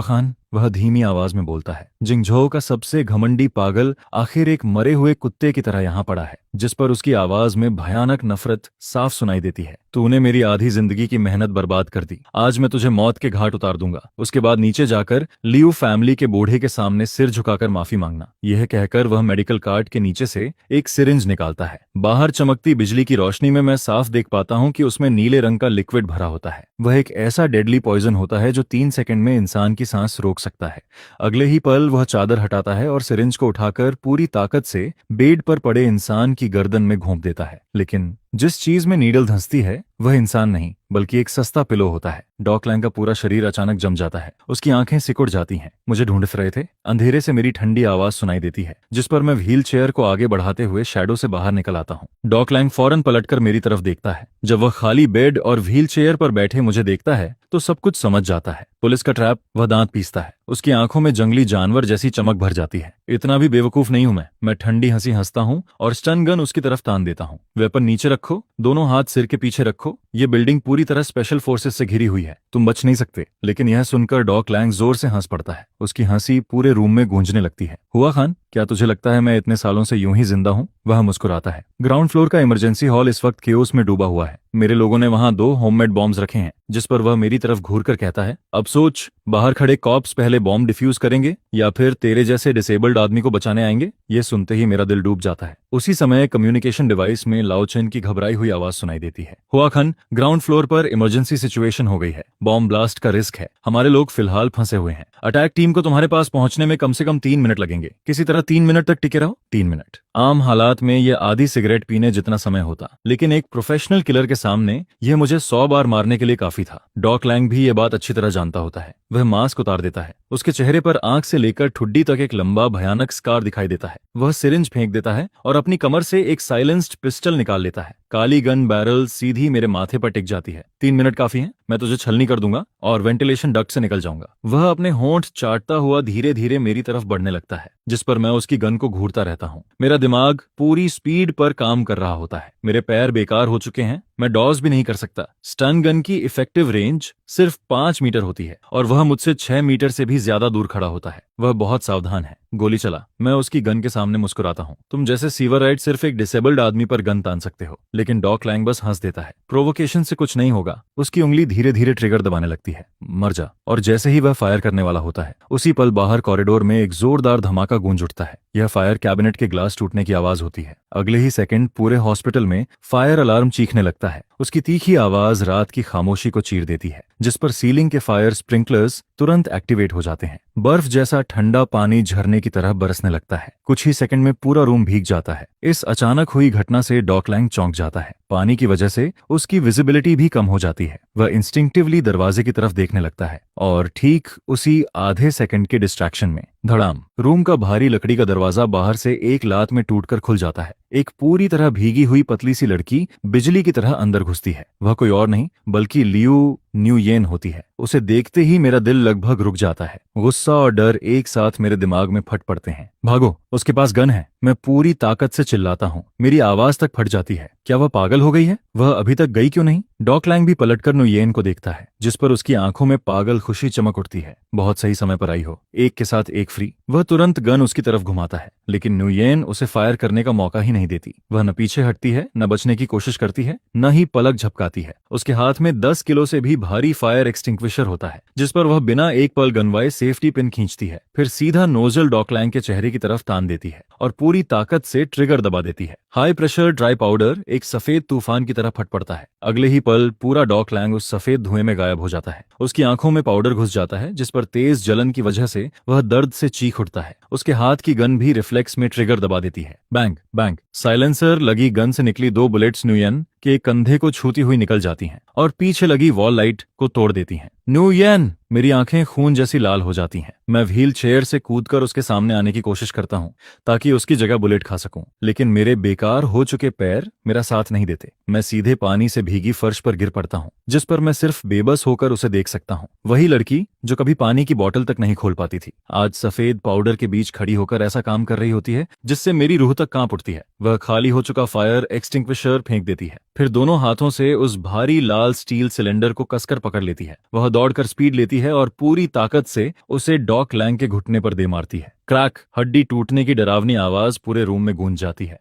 खान, वह धीमी आवाज में बोलता है। जिंगझोउ का सबसे घमंडी पागल आखिर एक मरे हुए कुत्ते की तरह यहाँ पड़ा है, जिस पर उसकी आवाज में भयानक नफरत साफ सुनाई देती है। तूने मेरी आधी जिंदगी की मेहनत बर्बाद कर दी। आज मैं तुझे मौत के घाट उतार दूंगा। उसके बाद नीचे जाकर लियू फैमिली के बूढ़े के सामने सिर झुकाकर माफी मांगना। यह कहकर वह मेडिकल कार्ड के नीचे से एक सिरिंज निकालता है। बाहर चमकती बिजली की रोशनी में मैं साफ देख पाता हूँ कि उसमें नीले रंग का लिक्विड भरा होता है। वह एक ऐसा डेडली पॉइजन होता है जो 3 सेकंड में इंसान की सांस रोक सकता है। अगले ही पल वह चादर हटाता है और सिरिंज को उठाकर पूरी ताकत से बेड पर पड़े इंसान की गर्दन में घोंप देता है। लेकिन जिस चीज में नीडल धंसती है वह इंसान नहीं बल्कि एक सस्ता पिलो होता है। डॉक लैंग का पूरा शरीर अचानक जम जाता है। उसकी आंखें सिकुड़ जाती हैं। मुझे ढूंढ रहे थे। अंधेरे से मेरी ठंडी आवाज सुनाई देती है, जिस पर मैं व्हील चेयर को आगे बढ़ाते हुए शैडो से बाहर निकल आता हूँ। डॉक लैंग फौरन पलटकर मेरी तरफ देखता है। जब वह खाली बेड और व्हील चेयर पर बैठे मुझे देखता है तो सब कुछ समझ जाता है। पुलिस का ट्रैप। वह दांत पीसता है। उसकी आंखों में जंगली जानवर जैसी चमक भर जाती है। इतना भी बेवकूफ नहीं हूं मैं ठंडी हंसी हंसता हूं और स्टन गन उसकी तरफ तान देता हूं। वेपन नीचे रखो, दोनों हाथ सिर के पीछे रखो। ये बिल्डिंग पूरी तरह स्पेशल फोर्सेस से घिरी हुई है, तुम बच नहीं सकते। लेकिन यह सुनकर डॉक लैंग जोर से हंस पड़ता है। उसकी हंसी पूरे रूम में गूंजने लगती है। हुआ खान, क्या तुझे लगता है मैं इतने सालों से यूं ही जिंदा हूं? वह मुस्कुराता है। ग्राउंड फ्लोर का इमरजेंसी हॉल इस वक्त केओस में डूबा हुआ है। मेरे लोगों ने वहां 2 होममेड बॉम्ब्स रखे हैं। जिस पर वह मेरी तरफ घूरकर कहता है, अब सोच, बाहर खड़े कॉप्स पहले बॉम्ब डिफ्यूज करेंगे या फिर तेरे जैसे डिसेबल्ड आदमी को बचाने आएंगे? यह सुनते ही मेरा दिल डूब जाता है। उसी समय कम्युनिकेशन डिवाइस में लाओ चेन की घबराई हुई आवाज सुनाई देती है। हुआ खान, ग्राउंड फ्लोर पर इमरजेंसी सिचुएशन हो गई है। बॉम्ब ब्लास्ट का रिस्क है। हमारे लोग फिलहाल फंसे हुए हैं। अटैक टीम को तुम्हारे पास पहुंचने में कम से कम 3 मिनट लगेंगे। किसी तरह 3 मिनट तक टिके रहो। 3 मिनट आम हालात में यह आधी सिगरेट पीने जितना समय होता, लेकिन एक प्रोफेशनल किलर के सामने यह मुझे 100 बार मारने के लिए काफी था। डॉक लैंग भी यह बात अच्छी तरह जानता होता है। वह मास्क उतार देता है। उसके चेहरे पर आंख से लेकर ठुड्डी तक एक लंबा भयानक स्कार दिखाई देता है। वह सिरिंज फेंक देता है और अपनी कमर से एक साइलेंस्ड पिस्टल निकाल लेता है। काली गन बैरल सीधी मेरे माथे पर टिक जाती है। 3 मिनट काफी है। मैं तुझे छलनी कर दूंगा और वेंटिलेशन डक्ट से निकल जाऊंगा। वह अपने होंठ चाटता हुआ धीरे धीरे मेरी तरफ बढ़ने लगता है, जिस पर मैं उसकी गन को घूरता रहता हूँ। मेरा दिमाग पूरी स्पीड पर काम कर रहा होता है। मेरे पैर बेकार हो चुके हैं। मैं डॉज भी नहीं कर सकता। स्टन गन की इफेक्टिव रेंज सिर्फ 5 मीटर होती है और वह मुझसे 6 मीटर से भी ज्यादा दूर खड़ा होता है। वह बहुत सावधान है। गोली चला। मैं उसकी गन के सामने मुस्कुराता हूँ। तुम जैसे सीवर राइट सिर्फ एक डिसेबल्ड आदमी पर गन तान सकते हो। लेकिन डॉक लैंग बस हंस देता है। प्रोवोकेशन से कुछ नहीं होगा। उसकी उंगली धीरे धीरे ट्रिगर दबाने लगती है। मर जा। और जैसे ही वह फायर करने वाला होता है, उसी पल बाहर कॉरिडोर में एक जोरदार धमाका गूंज उठता है। यह फायर कैबिनेट के ग्लास टूटने की आवाज होती है। अगले ही सेकंड पूरे हॉस्पिटल में फायर अलार्म चीखने लगता है। उसकी तीखी आवाज रात की खामोशी को चीर देती है, जिस पर सीलिंग के फायर स्प्रिंकलर्स तुरंत एक्टिवेट हो जाते हैं। बर्फ जैसा ठंडा पानी झरने की तरह बरसने लगता है। कुछ ही सेकंड में पूरा रूम भीग जाता है। इस अचानक हुई घटना से डॉक लैंग चौंक जाता है। पानी की वजह से उसकी विजिबिलिटी भी कम हो जाती है। वह इंस्टिंक्टिवली दरवाजे की तरफ देखने लगता है और ठीक उसी आधे सेकंड के डिस्ट्रैक्शन में धड़ाम, रूम का भारी लकड़ी का दरवाजा बाहर से एक लात में टूटकर खुल जाता है। एक पूरी तरह भीगी हुई पतली सी लड़की बिजली की तरह अंदर घुसती है। वह कोई और नहीं बल्कि लियू न्यूयेन होती है। उसे देखते ही मेरा दिल लगभग रुक जाता है। गुस्सा और डर एक साथ मेरे दिमाग में फट पड़ते हैं। भागो, उसके पास गन है। मैं पूरी ताकत से चिल्लाता हूँ। मेरी आवाज तक फट जाती है। क्या वह पागल हो गई है? वह अभी तक गई क्यों नहीं? डॉक लैंग भी पलटकर नुयेन को देखता है, जिस पर उसकी आंखों में पागल खुशी चमक उठती है। बहुत सही समय पर आई हो। एक के साथ एक फ्री। वह तुरंत गन उसकी तरफ घुमाता है, लेकिन नुयेन उसे फायर करने का मौका ही नहीं देती। वह न पीछे हटती है, न बचने की कोशिश करती है, न ही पलक झपकाती है। उसके हाथ में 10 किलो से भी भारी फायर एक्सटिंग्विशर होता है, जिस पर वह बिना एक पल गनवाए सेफ्टी पिन खींचती है, फिर सीधा नोजल डॉक लैंग के चेहरे की तरफ तान देती है और पूरी ताकत से ट्रिगर दबा देती है। हाई प्रेशर ड्राई पाउडर एक सफेद तूफान की तरह फट पड़ता है। अगले ही पल पूरा डॉक लैंग उस सफेद धुएं में गायब हो जाता है। उसकी आंखों में पाउडर घुस जाता है, जिस पर तेज जलन की वजह से वह दर्द से चीख उठता है। उसके हाथ की गन भी रिफ्लेक्स में ट्रिगर दबा देती है। बैंग बैंग, साइलेंसर लगी गन से निकली 2 बुलेट्स नुयेन के कंधे को छूती हुई निकल जाती हैं और पीछे लगी वॉल लाइट को तोड़ देती हैं। नुयेन! मेरी आंखें खून जैसी लाल हो जाती हैं। मैं व्हील चेयर से कूदकर उसके सामने आने की कोशिश करता हूं ताकि उसकी जगह बुलेट खा सकूं, लेकिन मेरे बेकार हो चुके पैर मेरा साथ नहीं देते। मैं सीधे पानी से भीगी फर्श पर गिर पड़ता हूं, जिस पर मैं सिर्फ बेबस होकर उसे देख सकता हूं। वही लड़की जो कभी पानी की बोतल तक नहीं खोल पाती थी, आज सफेद पाउडर के बीच खड़ी होकर ऐसा काम कर रही होती है जिससे मेरी रूह तक कांप उठती है। वह खाली हो चुका फायर एक्सटिंग्विशर फेंक देती है, फिर दोनों हाथों से उस भारी लाल स्टील सिलेंडर को कसकर पकड़ लेती है। वह दौड़कर स्पीड लेती है और पूरी ताकत से उसे डॉक लैंग के घुटने पर दे मारती है। क्रैक! हड्डी टूटने की डरावनी आवाज पूरे रूम में गूंज जाती है।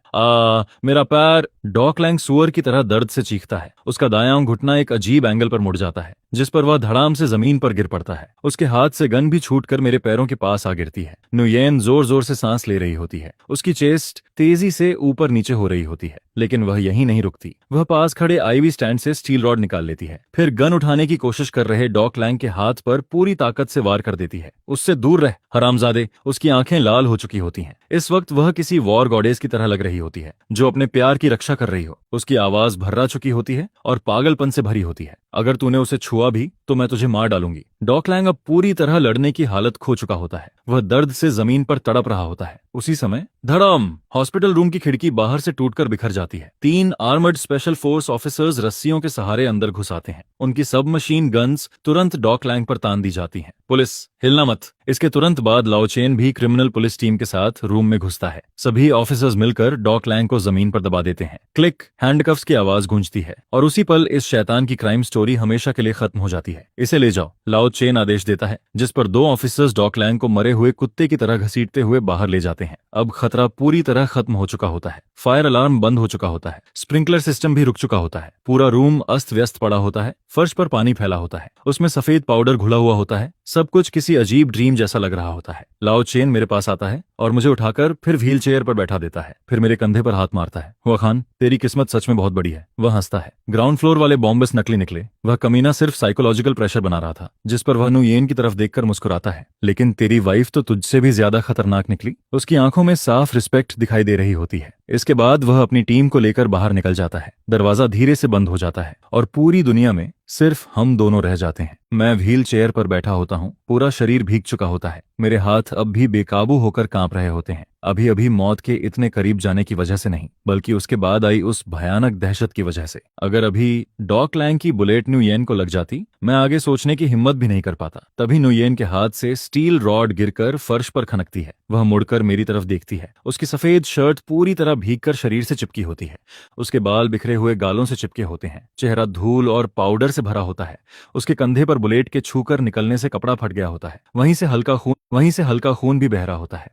मेरा पैर! डॉक लैंग सुअर की तरह दर्द से चीखता है। उसका दायां घुटना एक अजीब एंगल पर मुड़ जाता है, जिस पर वह धड़ाम से जमीन पर गिर पड़ता है। उसके हाथ से गन भी छूटकर मेरे पैरों के पास आ गिरती है। नुयेन जोर जोर से सांस ले रही होती है। उसकी चेस्ट तेजी से ऊपर नीचे हो रही होती है, लेकिन वह यहीं नहीं रुकती। वह पास खड़े आईवी स्टैंड से स्टील रॉड निकाल लेती है, फिर गन उठाने की कोशिश कर रहे डॉक लैंग के हाथ पर पूरी ताकत से वार कर देती है। उससे दूर रह, हरामजादे! उसकी आंखें लाल हो चुकी होती हैं। इस वक्त वह किसी वॉर गॉडेस की तरह लग रही होती है, जो अपने प्यार की रक्षा कर रही हो। उसकी आवाज भर्रा चुकी होती है और पागलपन से भरी होती है। अगर तूने उसे छुआ भी तो मैं तुझे मार डालूंगी। डॉक लैंग अब पूरी तरह लड़ने की हालत खो चुका होता है। वह दर्द से जमीन पर तड़प रहा होता है। उसी समय धड़ाम! हॉस्पिटल रूम की खिड़की बाहर से टूटकर बिखर जाती है। 3 आर्मर्ड स्पेशल फोर्स ऑफिसर्स रस्सियों के सहारे अंदर घुस आते हैं। उनकी सब मशीन गन्स तुरंत डॉक लैंग पर तान दी जाती हैं। पुलिस, हिलना मत! इसके तुरंत बाद लाओचेन भी क्रिमिनल पुलिस टीम के साथ रूम में घुसता है। सभी ऑफिसर्स मिलकर डॉक लैंग को जमीन पर दबा देते हैं। क्लिक! हैंडकफ्स की आवाज गूंजती है और उसी पल इस शैतान की क्राइम स्टोरी हमेशा के लिए खत्म हो जाती है। इसे ले जाओ, लाओचेन आदेश देता है, जिस पर 2 ऑफिसर्स डॉक लैंग को मरे हुए कुत्ते की तरह घसीटते हुए बाहर ले जाते हैं। अब खतरा पूरी तरह खत्म हो चुका होता है। फायर अलार्म बंद हो चुका होता है। स्प्रिंकलर सिस्टम भी रुक चुका होता है। पूरा रूम अस्त व्यस्त पड़ा होता है। फर्श पर पानी फैला होता है। उसमें सफेद पाउडर घुला हुआ होता है। सब कुछ किसी अजीब ड्रीम जैसा लग रहा होता है। लाओचेन मेरे पास आता है और मुझे उठाकर फिर व्हील चेयर पर बैठा देता है, फिर मेरे कंधे पर हाथ मारता है। हुआ खान, तेरी किस्मत सच में बहुत बड़ी है। वह हंसता है। ग्राउंड फ्लोर वाले बॉम्बेस नकली निकले। वह कमीना सिर्फ साइकोलॉजिकल प्रेशर बना रहा था, जिस पर वह नुयेन की तरफ देखकर मुस्कुराता है। लेकिन तेरी वाइफ तो तुझसे भी ज्यादा खतरनाक निकली। उसकी आंखों में साफ रिस्पेक्ट दिखाई दे रही होती है। इसके बाद वह अपनी टीम को लेकर बाहर निकल जाता है। दरवाजा धीरे से बंद हो जाता है और पूरी दुनिया में सिर्फ हम दोनों रह जाते हैं। मैं व्हील चेयर पर बैठा होता हूँ। पूरा शरीर भीग चुका होता है। मेरे हाथ अब भी बेकाबू होकर कांप रहे होते हैं। अभी अभी मौत के इतने करीब जाने की वजह से नहीं, बल्कि उसके बाद आई उस भयानक दहशत की वजह से। अगर अभी डॉक लैंग की बुलेट नुयेन को लग जाती, मैं आगे सोचने की हिम्मत भी नहीं कर पाता। तभी नुयेन के हाथ से स्टील रॉड गिरकर फर्श पर खनकती है। वह मुड़कर मेरी तरफ देखती है। उसकी सफेद शर्ट पूरी तरह भीगकर शरीर से चिपकी होती है। उसके बाल बिखरे हुए गालों से चिपके होते हैं। चेहरा धूल और पाउडर से भरा होता है। उसके कंधे पर बुलेट के छूकर निकलने से कपड़ा फट गया होता है। वहीं से हल्का खून भी बह रहा होता है।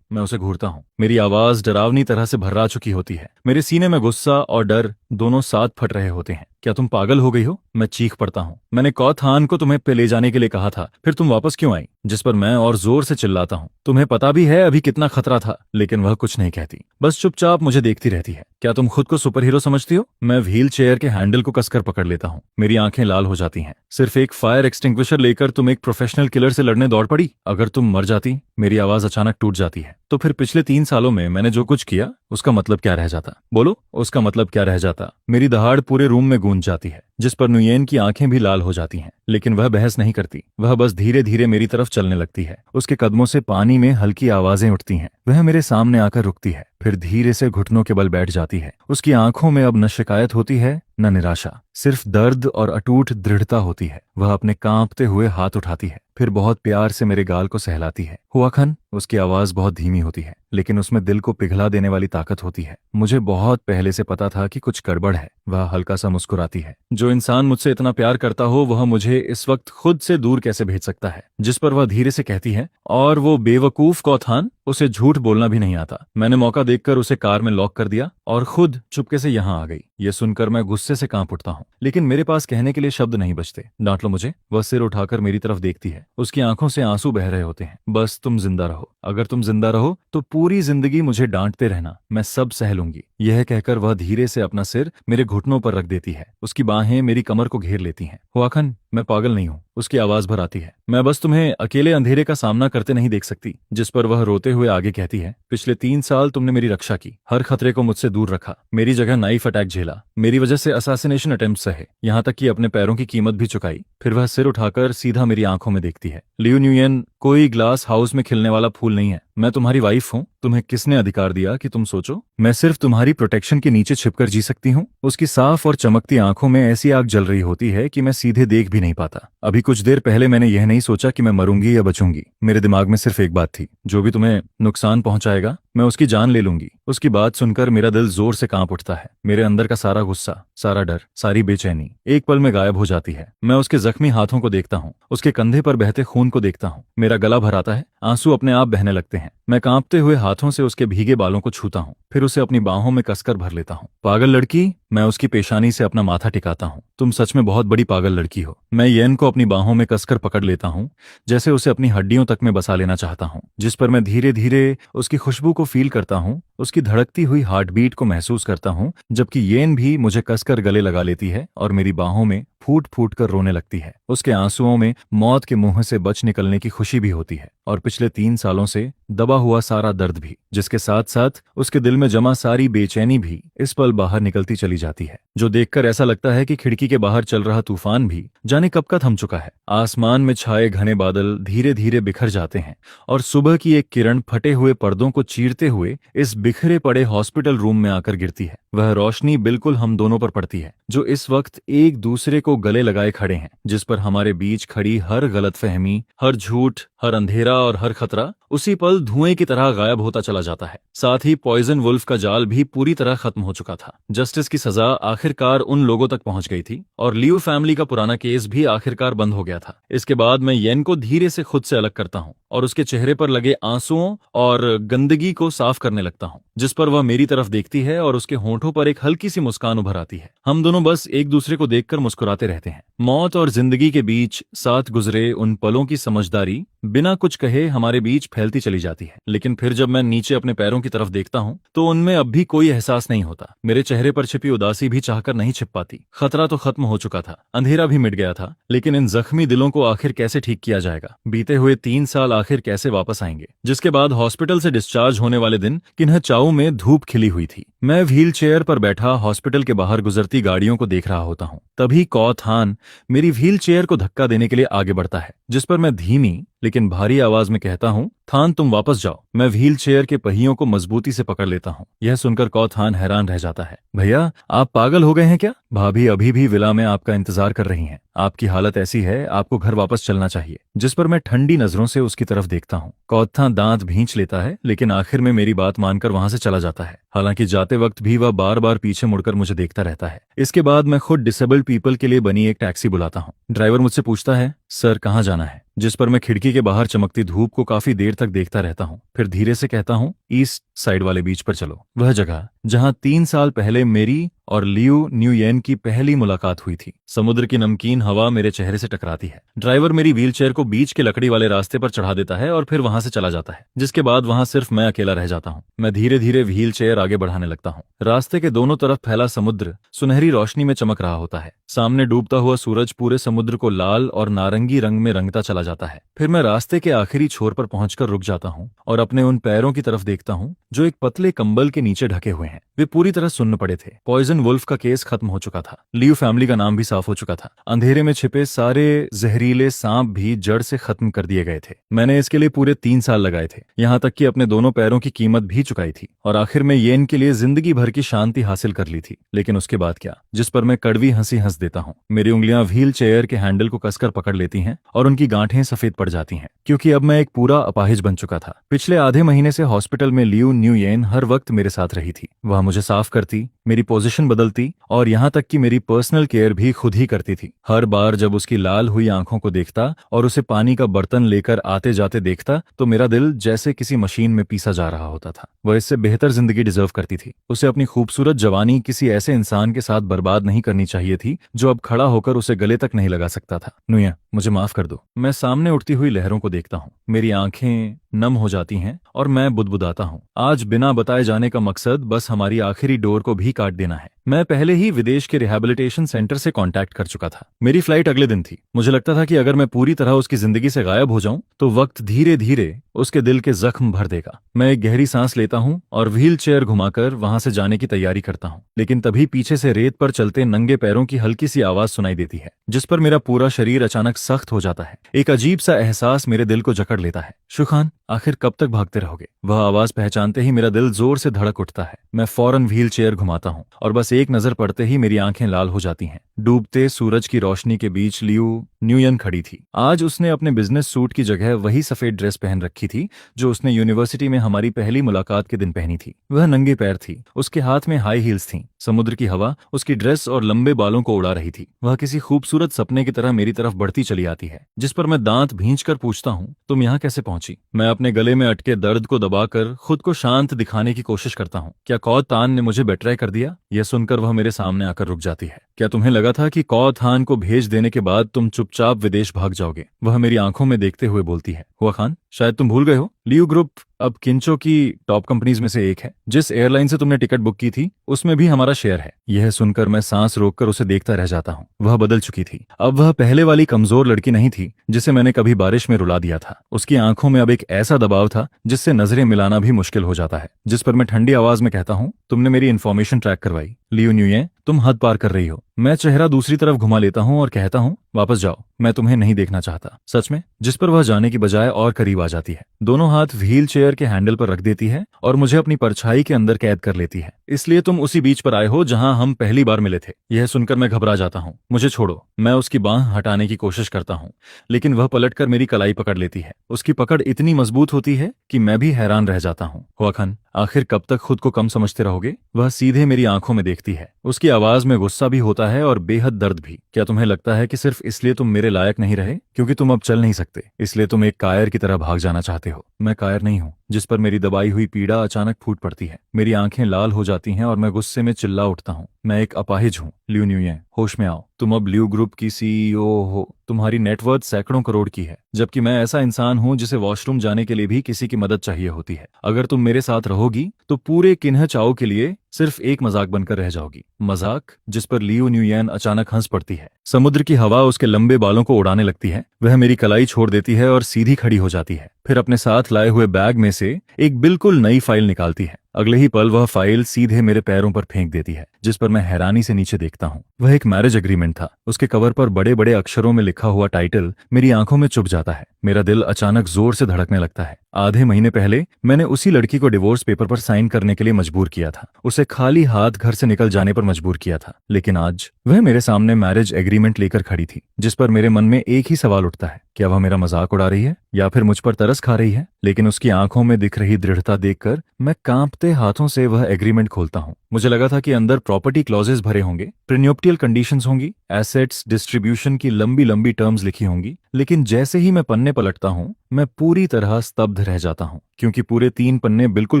मैं उसे घूरता हूँ। मेरी आवाज डरावनी तरह से भर्रा चुकी होती है। मेरे सीने में गुस्सा और डर दोनों साथ फट रहे होते हैं। क्या तुम पागल हो गई हो? मैं चीख पड़ता हूँ। मैंने कौथान को तुम्हें पे ले जाने के लिए कहा था, फिर तुम वापस क्यों आई? जिस पर मैं और जोर से चिल्लाता हूँ। तुम्हें पता भी है अभी कितना खतरा था, लेकिन वह कुछ नहीं कहती, बस चुपचाप मुझे देखती रहती है। क्या तुम खुद को सुपर हीरो समझती हो? मैं व्हील चेयर के हैंडल को कसकर पकड़ लेता हूँ। मेरी आंखें लाल हो जाती हैं। सिर्फ एक फायर एक्सटिंग्विशर लेकर तुम एक प्रोफेशनल किलर से लड़ने दौड़ पड़ी। अगर तुम मर जाती, मेरी आवाज अचानक टूट जाती है, तो फिर पिछले 3 सालों में मैंने जो कुछ किया उसका मतलब क्या रह जाता? बोलो, उसका मतलब क्या रह जाता? मेरी दहाड़ पूरे रूम में गूंज जाती है, जिस पर नुयेन की आंखें भी लाल हो जाती हैं। लेकिन वह बहस नहीं करती। वह बस धीरे धीरे मेरी तरफ चलने लगती है। उसके कदमों से पानी में हल्की आवाजें उठती हैं। वह मेरे सामने आकर रुकती है, फिर धीरे से घुटनों के बल बैठ जाती है। उसकी आंखों में अब न शिकायत होती है न निराशा, सिर्फ दर्द और अटूट दृढ़ता होती है। वह अपने कांपते हुए हाथ उठाती है, फिर बहुत प्यार से मेरे गाल को सहलाती है। हुआ खन? उसकी आवाज बहुत धीमी होती है, लेकिन उसमें दिल को पिघला देने वाली ताकत होती है। मुझे बहुत पहले से पता था कि कुछ गड़बड़ है। वह हल्का सा मुस्कुराती है। जो इंसान मुझसे इतना प्यार करता हो, वह मुझे इस वक्त खुद से दूर कैसे भेज सकता है? जिस पर वह धीरे से कहती है, और वो बेवकूफ कौथान, उसे झूठ बोलना भी नहीं आता। मैंने मौका देखकर उसे कार में लॉक कर दिया और खुद चुपके से यहाँ आ गई। ये सुनकर मैं गुस्से से कांप उठता हूँ, लेकिन मेरे पास कहने के लिए शब्द नहीं बचते। डांट लो मुझे। वह सिर उठाकर मेरी तरफ देखती है। उसकी आंखों से आंसू बह रहे होते हैं। बस तुम जिंदा रहो। अगर तुम जिंदा रहो तो पूरी जिंदगी मुझे डांटते रहना, मैं सब सह लूंगी। यह कहकर वह धीरे से अपना सिर मेरे घुटनों पर रख देती है। उसकी बाहें मेरी कमर को घेर लेती हैं। हुआखन, मैं पागल नहीं हूँ। उसकी आवाज भर आती है। मैं बस तुम्हें अकेले अंधेरे का सामना करते नहीं देख सकती। जिस पर वह रोते हुए आगे कहती है, पिछले 3 साल तुमने मेरी रक्षा की, हर खतरे को मुझसे दूर रखा, मेरी जगह नाइफ अटैक झेला, मेरी वजह से असैसिनेशन अटेम्प्ट सहे, यहाँ तक कि अपने पैरों की कीमत भी चुकाई। फिर वह सिर उठाकर सीधा मेरी आंखों में देखती है। लियू न्यूयन कोई ग्लास हाउस में खिलने वाला फूल नहीं है। मैं तुम्हारी वाइफ हूँ। तुम्हें किसने अधिकार दिया कि तुम सोचो मैं सिर्फ तुम्हारी प्रोटेक्शन के नीचे छिपकर जी सकती हूँ? उसकी साफ और चमकती आंखों में ऐसी आग जल रही होती है कि मैं सीधे देख भी नहीं पाता। अभी कुछ देर पहले मैंने यह नहीं सोचा कि मैं मरूंगी या बचूंगी। मेरे दिमाग में सिर्फ एक बात थी, जो भी तुम्हें नुकसान पहुंचाएगा मैं उसकी जान ले लूंगी। उसकी बात सुनकर मेरा दिल जोर से कांप उठता है। मेरे अंदर का सारा गुस्सा, सारा डर, सारी बेचैनी एक पल में गायब हो जाती है। मैं उसके जख्मी हाथों को देखता हूँ, उसके कंधे पर बहते खून को देखता हूँ। मेरा गला भर आता है, आंसू अपने आप बहने लगते हैं। मैं कांपते हुए हाथों से उसके भीगे बालों को छूता हूँ, फिर उसे अपनी बाहों में कसकर भर लेता हूँ। पागल लड़की, मैं उसकी पेशानी से अपना माथा टिकाता हूँ। तुम सच में बहुत बड़ी पागल लड़की हो। मैं येन को अपनी बाहों में कसकर पकड़ लेता हूँ, जैसे उसे अपनी हड्डियों तक में बसा लेना चाहता हूँ। जिस पर मैं धीरे धीरे उसकी खुशबू को फील करता हूँ, उसकी धड़कती हुई हार्ट बीट को महसूस करता हूँ, जबकि येन भी मुझे कसकर गले लगा लेती है और मेरी बाहों में फूट फूट कर रोने लगती है। उसके आंसुओं में मौत के मुंह से बच निकलने की खुशी भी होती है और पिछले 3 सालों से दबा हुआ सारा दर्द भी, जिसके साथ साथ उसके दिल में जमा सारी बेचैनी भी इस पल बाहर निकलती चली जाती है, जो देखकर ऐसा लगता है कि खिड़की के बाहर चल रहा तूफान भी जाने कब का थम चुका है। आसमान में छाए घने बादल धीरे धीरे बिखर जाते हैं और सुबह की एक किरण फटे हुए पर्दों को चीरते हुए इस बिखरे पड़े हॉस्पिटल रूम में आकर गिरती है। वह रोशनी बिल्कुल हम दोनों पर पड़ती है, जो इस वक्त एक दूसरे को गले लगाए खड़े हैं, जिस पर हमारे बीच खड़ी हर गलतफहमी, हर झूठ, हर अंधेरा और हर खतरा उसी पल धुएं की तरह गायब होता चला जाता है। साथ ही पॉइजन वुल्फ का जाल भी पूरी तरह खत्म हो चुका था। जस्टिस की सजा आखिरकार उन लोगों तक पहुंच गई थी और लियू फैमिली का पुराना केस भी आखिरकार बंद हो गया था। इसके बाद मैं येन को धीरे से खुद से अलग करता हूं और उसके चेहरे पर लगे आंसुओं और गंदगी को साफ करने लगता हूं, जिस पर वह मेरी तरफ देखती है और उसके होंठों पर एक हल्की सी मुस्कान उभर आती है। हम दोनों बस एक दूसरे को देखकर मुस्कुराते रहते हैं। मौत और जिंदगी के बीच साथ गुजरे उन पलों की समझदारी बिना कुछ कहे हमारे बीच फैलती चली जाती है। लेकिन फिर जब मैं नीचे अपने पैरों की तरफ देखता हूँ तो उनमें अब भी कोई एहसास नहीं होता। मेरे चेहरे पर छिपी उदासी भी चाहकर नहीं छिप पाती। खतरा तो खत्म हो चुका था, अंधेरा भी मिट गया था, लेकिन इन जख्मी दिलों को आखिर कैसे ठीक किया जाएगा? बीते हुए 3 साल आखिर कैसे वापस आएंगे? जिसके बाद हॉस्पिटल से डिस्चार्ज होने वाले दिन किन्ह चाऊ में धूप खिली हुई थी। मैं व्हील चेयर पर बैठा हॉस्पिटल के बाहर गुजरती गाड़ियों को देख रहा होता हूँ। तभी कौथान मेरी व्हील चेयर को धक्का देने के लिए आगे बढ़ता है, जिस पर मैं धीमी लेकिन भारी आवाज में कहता हूँ, थान तुम वापस जाओ। मैं व्हील चेयर के पहियों को मजबूती से पकड़ लेता हूँ। यह सुनकर कौ थान हैरान रह जाता है। भैया, आप पागल हो गए हैं क्या? भाभी अभी भी विला में आपका इंतजार कर रही हैं। आपकी हालत ऐसी है, आपको घर वापस चलना चाहिए। जिस पर मैं ठंडी नजरों से उसकी तरफ देखता हूँ। कौत्था दांत भींच लेता है, लेकिन आखिर में मेरी बात मानकर वहां से चला जाता है। हालांकि जाते वक्त भी वह बार बार पीछे मुड़कर मुझे देखता रहता है। इसके बाद मैं खुद डिसेबल्ड पीपल के लिए बनी एक टैक्सी बुलाता हूँ। ड्राइवर मुझसे पूछता है, सर कहाँ जाना है? जिस पर मैं खिड़की के बाहर चमकती धूप को काफी देर तक देखता रहता हूँ। फिर धीरे से कहता हूँ, ईस्ट साइड वाले बीच पर चलो। वह जगह जहाँ 3 साल पहले मेरी और लियू न्यूयेन की पहली मुलाकात हुई थी। समुद्र की नमकीन हवा मेरे चेहरे से टकराती है। ड्राइवर मेरी व्हीलचेयर को बीच के लकड़ी वाले रास्ते पर चढ़ा देता है और फिर वहां से चला जाता है, जिसके बाद वहां सिर्फ मैं अकेला रह जाता हूँ। मैं धीरे धीरे व्हीलचेयर आगे बढ़ाने लगता हूँ। रास्ते के दोनों तरफ फैला समुद्र सुनहरी रोशनी में चमक रहा होता है। सामने डूबता हुआ सूरज पूरे समुद्र को लाल और नारंगी रंग में रंगता चला जाता है। फिर मैं रास्ते के आखिरी छोर पर पहुंचकर रुक जाता हूँ और अपने उन पैरों की तरफ देखता हूँ जो एक पतले कंबल के नीचे ढके हुए हैं। वे पूरी तरह सुन्न पड़े थे। पॉइजन वुल्फ का केस खत्म हो चुका था। लियू फैमिली का नाम भी साफ हो चुका था। अंधेरे में छिपे सारे जहरीले सांप भी जड़ से खत्म कर दिए गए थे। मैंने इसके लिए पूरे 3 साल लगाए थे, यहाँ तक कि अपने दोनों पैरों की कीमत भी चुकाई थी और आखिर में येन के लिए जिंदगी भर की शांति हासिल कर ली थी। लेकिन उसके बाद क्या? जिस पर मैं कड़वी हंसी हंस देता हूँ। मेरी उंगलियां व्हील चेयर के हैंडल को कसकर पकड़ लेती हैं और उनकी गांठें सफेद पड़ जाती हैं, क्योंकि अब मैं एक पूरा अपाहिज बन चुका था। पिछले आधे महीने से हॉस्पिटल में लियू न्यूयेन हर वक्त मेरे साथ रही थी। वह मुझे साफ करती, मेरी पोजीशन बदलती और यहाँ तक कि मेरी पर्सनल केयर भी खुद ही करती थी। हर बार जब उसकी लाल हुई आंखों को देखता और उसे पानी का बर्तन लेकर आते जाते देखता तो मेरा दिल जैसे किसी मशीन में पीसा जा रहा होता था। वह इससे बेहतर जिंदगी डिजर्व करती थी। उसे अपनी खूबसूरत जवानी किसी ऐसे इंसान के साथ बर्बाद नहीं करनी चाहिए थी जो अब खड़ा होकर उसे गले तक नहीं लगा सकता था। नुया, मुझे माफ कर दो। मैं सामने उठती हुई लहरों को देखता हूँ। मेरी आंखें नम हो जाती हैं और मैं बुदबुदाता हूँ। आज बिना बताए जाने का मकसद बस हमारी आखिरी डोर को भी काट देना है। मैं पहले ही विदेश के रिहैबिलिटेशन सेंटर से कांटेक्ट कर चुका था। मेरी फ्लाइट अगले दिन थी। मुझे लगता था कि अगर मैं पूरी तरह उसकी जिंदगी से गायब हो जाऊं तो वक्त धीरे धीरे उसके दिल के जख्म भर देगा। मैं एक गहरी सांस लेता हूं और व्हील चेयर घुमाकर वहां से जाने की तैयारी करता हूं। लेकिन तभी पीछे से रेत पर चलते नंगे पैरों की हल्की सी आवाज सुनाई देती है, जिस पर मेरा पूरा शरीर अचानक सख्त हो जाता है। एक अजीब सा एहसास मेरे दिल को जकड़ लेता है। शुखान, आखिर कब तक भागते रहोगे? वह आवाज पहचानते ही मेरा दिल जोर से धड़क उठता है। मैं फौरन व्हील चेयर घुमाता हूँ और बस एक नजर पड़ते ही मेरी आंखें लाल हो जाती हैं। डूबते सूरज की रोशनी के बीच लियू न्यूयन खड़ी थी। आज उसने अपने बिजनेस सूट की जगह वही सफेद ड्रेस पहन रखी थी जो उसने यूनिवर्सिटी में हमारी पहली मुलाकात के दिन पहनी थी। वह नंगे पैर थी। उसके हाथ में हाई हील्स थीं। समुद्र की हवा उसकी ड्रेस और लंबे बालों को उड़ा रही थी। वह किसी खूबसूरत सपने की तरह मेरी तरफ बढ़ती चली आती है, जिस पर मैं दांत भींचकर पूछता हूँ, तुम यहाँ कैसे पहुंची? मैं अपने गले में अटके दर्द को दबाकर खुद को शांत दिखाने की कोशिश करता हूँ। क्या कौ तान ने मुझे बेट्राई कर दिया? यह सुनकर वह मेरे सामने आकर रुक जाती है। क्या तुम्हें लगा था कि कौ थान को भेज देने के बाद तुम चुपचाप विदेश भाग जाओगे? वह मेरी आंखों में देखते हुए बोलती है। हुआ खान, शायद तुम भूल गए हो, लियू ग्रुप अब किंचो की टॉप कंपनीज में से एक है। जिस एयरलाइन से तुमने टिकट बुक की थी उसमें भी हमारा शेयर है। यह सुनकर मैं सांस रोककर उसे देखता रह जाता हूँ। वह बदल चुकी थी। अब वह पहले वाली कमजोर लड़की नहीं थी जिसे मैंने कभी बारिश में रुला दिया था। उसकी आंखों में अब एक ऐसा दबाव था जिससे नजरें मिलाना भी मुश्किल हो जाता है। जिस पर मैं ठंडी आवाज में कहता हूँ, तुमने मेरी इन्फॉर्मेशन ट्रैक करवाई। लियू न्यूये, तुम हद पार कर रही हो। मैं चेहरा दूसरी तरफ घुमा लेता हूँ और कहता हूँ, वापस जाओ, मैं तुम्हें नहीं देखना चाहता। सच में? जिस पर वह जाने की बजाय और करीब आ जाती है। दोनों हाथ व्हील चेयर के हैंडल पर रख देती है और मुझे अपनी परछाई के अंदर कैद कर लेती है। इसलिए तुम उसी बीच पर आए हो जहां हम पहली बार मिले थे। यह सुनकर मैं घबरा जाता हूँ। मुझे छोड़ो। मैं उसकी बांह हटाने की कोशिश करता हूँ, लेकिन वह पलटकर मेरी कलाई पकड़ लेती है। उसकी पकड़ इतनी मजबूत होती है कि मैं भी हैरान रह जाता हूँ। हुआखन, आखिर कब तक खुद को कम समझते रहोगे? वह सीधे मेरी आंखों में देखती है। उसकी आवाज में गुस्सा भी होता है और बेहद दर्द भी। क्या तुम्हें लगता है कि सिर्फ इसलिए तुम मेरे लायक नहीं रहे क्योंकि तुम अब चल नहीं सकते, इसलिए तुम एक कायर की तरह भाग जाना चाहते हो? मैं कायर नहीं हूँ। जिस पर मेरी दबाई हुई पीड़ा अचानक फूट पड़ती है। मेरी आंखें लाल हो जाती हैं और मैं गुस्से में चिल्ला उठता हूँ, मैं एक अपाहिज हूँ। लियू न्यूये, होश में आओ। तुम अब लियू ग्रुप की सीईओ हो। तुम्हारी नेटवर्थ सैकड़ों करोड़ की है, जबकि मैं ऐसा इंसान हूँ जिसे वॉशरूम जाने के लिए भी किसी की मदद चाहिए होती है। अगर तुम मेरे साथ रहोगी तो पूरे किन्ह चाओ के लिए सिर्फ एक मजाक बनकर रह जाओगी। मजाक? जिस पर लियू न्यूयेन अचानक हंस पड़ती है। समुद्र की हवा उसके लंबे बालों को उड़ाने लगती है। वह मेरी कलाई छोड़ देती है और सीधी खड़ी हो जाती है। फिर अपने साथ लाए हुए बैग में से एक बिल्कुल नई फाइल निकालती है। अगले ही पल वह फाइल सीधे मेरे पैरों पर फेंक देती है, जिस पर मैं हैरानी से नीचे देखता हूँ। वह एक मैरिज एग्रीमेंट था। उसके कवर पर बड़े बड़े अक्षरों में लिखा हुआ टाइटल मेरी आंखों में चुभ जाता है। मेरा दिल अचानक जोर से धड़कने लगता है। आधे महीने पहले मैंने उसी लड़की को डिवोर्स पेपर पर साइन करने के लिए मजबूर किया था, उसे खाली हाथ घर से निकल जाने पर मजबूर किया था। लेकिन आज वह मेरे सामने मैरिज एग्रीमेंट लेकर खड़ी थी, जिस पर मेरे मन में एक ही सवाल उठता है, क्या वह मेरा मजाक उड़ा रही है या फिर मुझ पर तरस खा रही है? लेकिन उसकी आंखों में दिख रही दृढ़ता देखकर मैं कांपते हाथों से वह एग्रीमेंट खोलता हूँ। मुझे लगा था कि अंदर प्रॉपर्टी क्लॉजेस भरे होंगे, प्रीन्योप्टियल कंडीशंस होंगी, एसेट्स डिस्ट्रीब्यूशन की लंबी लंबी टर्म्स लिखी होंगी। लेकिन जैसे ही मैं पन्ने पलटता हूँ, मैं पूरी तरह स्तब्ध रह जाता हूँ, क्योंकि पूरे 3 पन्ने बिल्कुल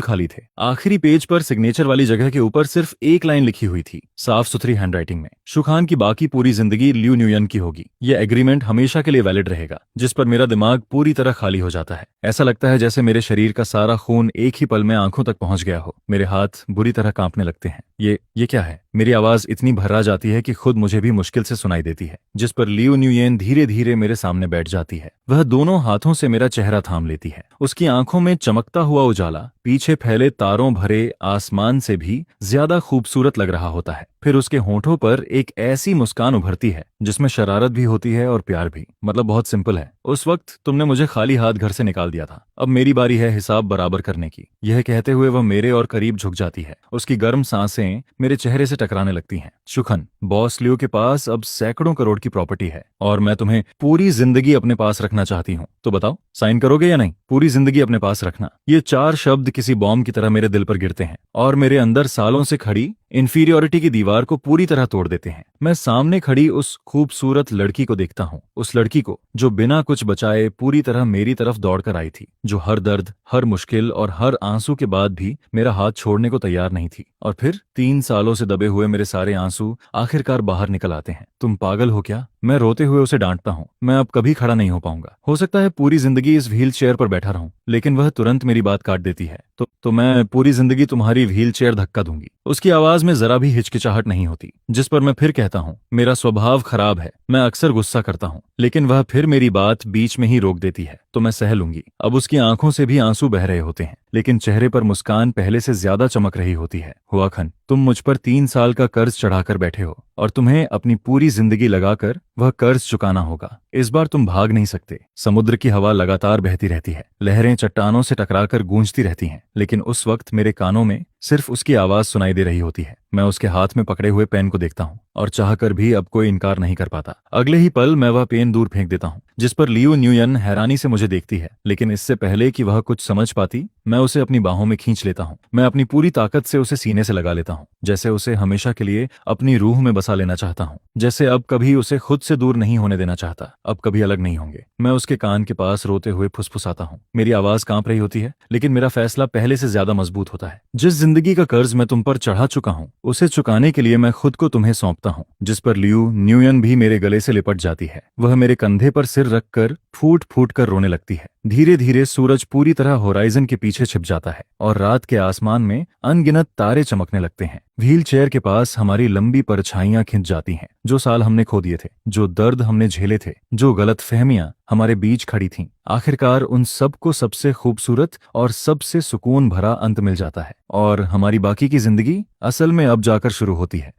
खाली थे। आखिरी पेज पर सिग्नेचर वाली जगह के ऊपर सिर्फ एक लाइन लिखी हुई थी, साफ सुथरी हैंडराइटिंग में, शुखान की बाकी पूरी जिंदगी लियू न्यूयन की होगी। यह एग्रीमेंट हमेशा के लिए वैलिड रहेगा। जिस पर मेरा दिमाग पूरी तरह खाली हो जाता है। ऐसा लगता है जैसे मेरे शरीर का सारा खून एक ही पल में आंखों तक पहुंच गया हो। मेरे हाथ बुरी तरह कांपने लगते हैं। ये क्या है? मेरी आवाज इतनी भर्रा जाती है कि खुद मुझे भी मुश्किल से सुनाई देती है। जिस पर लियू न्यूयन धीरे धीरे मेरे सामने बैठ जाती है। वह दोनों हाथों से मेरा चेहरा थाम लेती है। उसकी आंखों में चमकता हुआ उजाला पीछे फैले तारों भरे आसमान से भी ज्यादा खूबसूरत लग रहा होता है। फिर उसके होंठों पर एक ऐसी मुस्कान उभरती है जिसमें शरारत भी होती है और प्यार भी। मतलब बहुत सिंपल है, उस वक्त तुमने मुझे खाली हाथ घर से निकाल दिया था, अब मेरी बारी है हिसाब बराबर करने की। यह कहते हुए वह मेरे और करीब झुक जाती है। उसकी गर्म सांसें मेरे चेहरे से टकराने लगती हैं। शुखन, बॉस लियो के पास अब सैकड़ों करोड़ की प्रॉपर्टी है और मैं तुम्हें पूरी जिंदगी अपने पास रखना चाहती हूँ। तो बताओ, साइन करोगे या नहीं? पूरी जिंदगी अपने पास रखना। ये 4 शब्द किसी बॉम्ब की तरह मेरे दिल पर गिरते हैं और मेरे अंदर सालों से खड़ी इंफीरियोरिटी की दीवार को पूरी तरह तोड़ देते हैं। मैं सामने खड़ी उस खूबसूरत लड़की को देखता हूँ, उस लड़की को जो बिना कुछ बचाए पूरी तरह मेरी तरफ दौड़कर आई थी, जो हर दर्द, हर मुश्किल और हर आंसू के बाद भी मेरा हाथ छोड़ने को तैयार नहीं थी। और फिर 3 सालों से दबे हुए मेरे सारे आंसू आखिरकार बाहर निकल आते हैं। तुम पागल हो क्या? मैं रोते हुए उसे डांटता हूँ। मैं अब कभी खड़ा नहीं हो पाऊंगा। हो सकता है पूरी जिंदगी इस व्हील चेयर पर बैठा रहूं। लेकिन वह तुरंत मेरी बात काट देती है। तो मैं पूरी जिंदगी तुम्हारी व्हील चेयर धक्का दूंगी। उसकी आवाज में जरा भी हिचकिचाहट नहीं होती। जिस पर मैं फिर कहता हूँ, मेरा स्वभाव खराब है, मैं अक्सर गुस्सा करता हूँ। लेकिन वह फिर मेरी बात बीच में ही रोक देती है। तो मैं सह लूंगी। अब उसकी आंखों से भी आंसू बह रहे होते हैं, लेकिन चेहरे पर मुस्कान पहले से ज्यादा चमक रही होती है। हुआखन, तुम मुझ पर 3 साल का कर्ज चढ़ाकर बैठे हो और तुम्हें अपनी पूरी जिंदगी लगाकर वह कर्ज चुकाना होगा। इस बार तुम भाग नहीं सकते। समुद्र की हवा लगातार बहती रहती है, लहरें चट्टानों से टकराकर गूंजती रहती हैं, लेकिन उस वक्त मेरे कानों में सिर्फ उसकी आवाज सुनाई दे रही होती है। मैं उसके हाथ में पकड़े हुए पेन को देखता हूँ और चाहकर भी अब कोई इनकार नहीं कर पाता। अगले ही पल मैं वह पेन दूर फेंक देता हूँ। जिस पर लियू न्यूयन हैरानी से मुझे देखती है, लेकिन इससे पहले कि वह कुछ समझ पाती, मैं उसे अपनी बाहों में खींच लेता हूँ। मैं अपनी पूरी ताकत से उसे सीने से लगा लेता हूँ, जैसे उसे हमेशा के लिए अपनी रूह में बसा लेना चाहता हूँ, जैसे अब कभी उसे खुद से दूर नहीं होने देना चाहता। अब कभी अलग नहीं होंगे। मैं उसके कान के पास रोते हुए फुसफुसाता हूँ। मेरी आवाज कांप रही होती है, लेकिन मेरा फैसला पहले से ज्यादा मजबूत होता है। जिस जिंदगी का कर्ज मैं तुम पर चढ़ा चुका हूँ, उसे चुकाने के लिए मैं खुद को तुम्हें सौंपता हूँ। जिस पर लियू न्यूयन भी मेरे गले से लिपट जाती है। वह मेरे कंधे पर सिर रखकर फूट फूट कर रोने लगती है। धीरे धीरे सूरज पूरी तरह होराइजन के पीछे छिप जाता है और रात के आसमान में अनगिनत तारे चमकने लगते हैं। व्हील चेयर के पास हमारी लंबी परछाइयां खिंच जाती हैं। जो साल हमने खो दिए थे, जो दर्द हमने झेले थे, जो गलतफहमियां हमारे बीच खड़ी थीं, आखिरकार उन सब को सबसे खूबसूरत और सबसे सुकून भरा अंत मिल जाता है और हमारी बाकी की जिंदगी असल में अब जाकर शुरू होती है।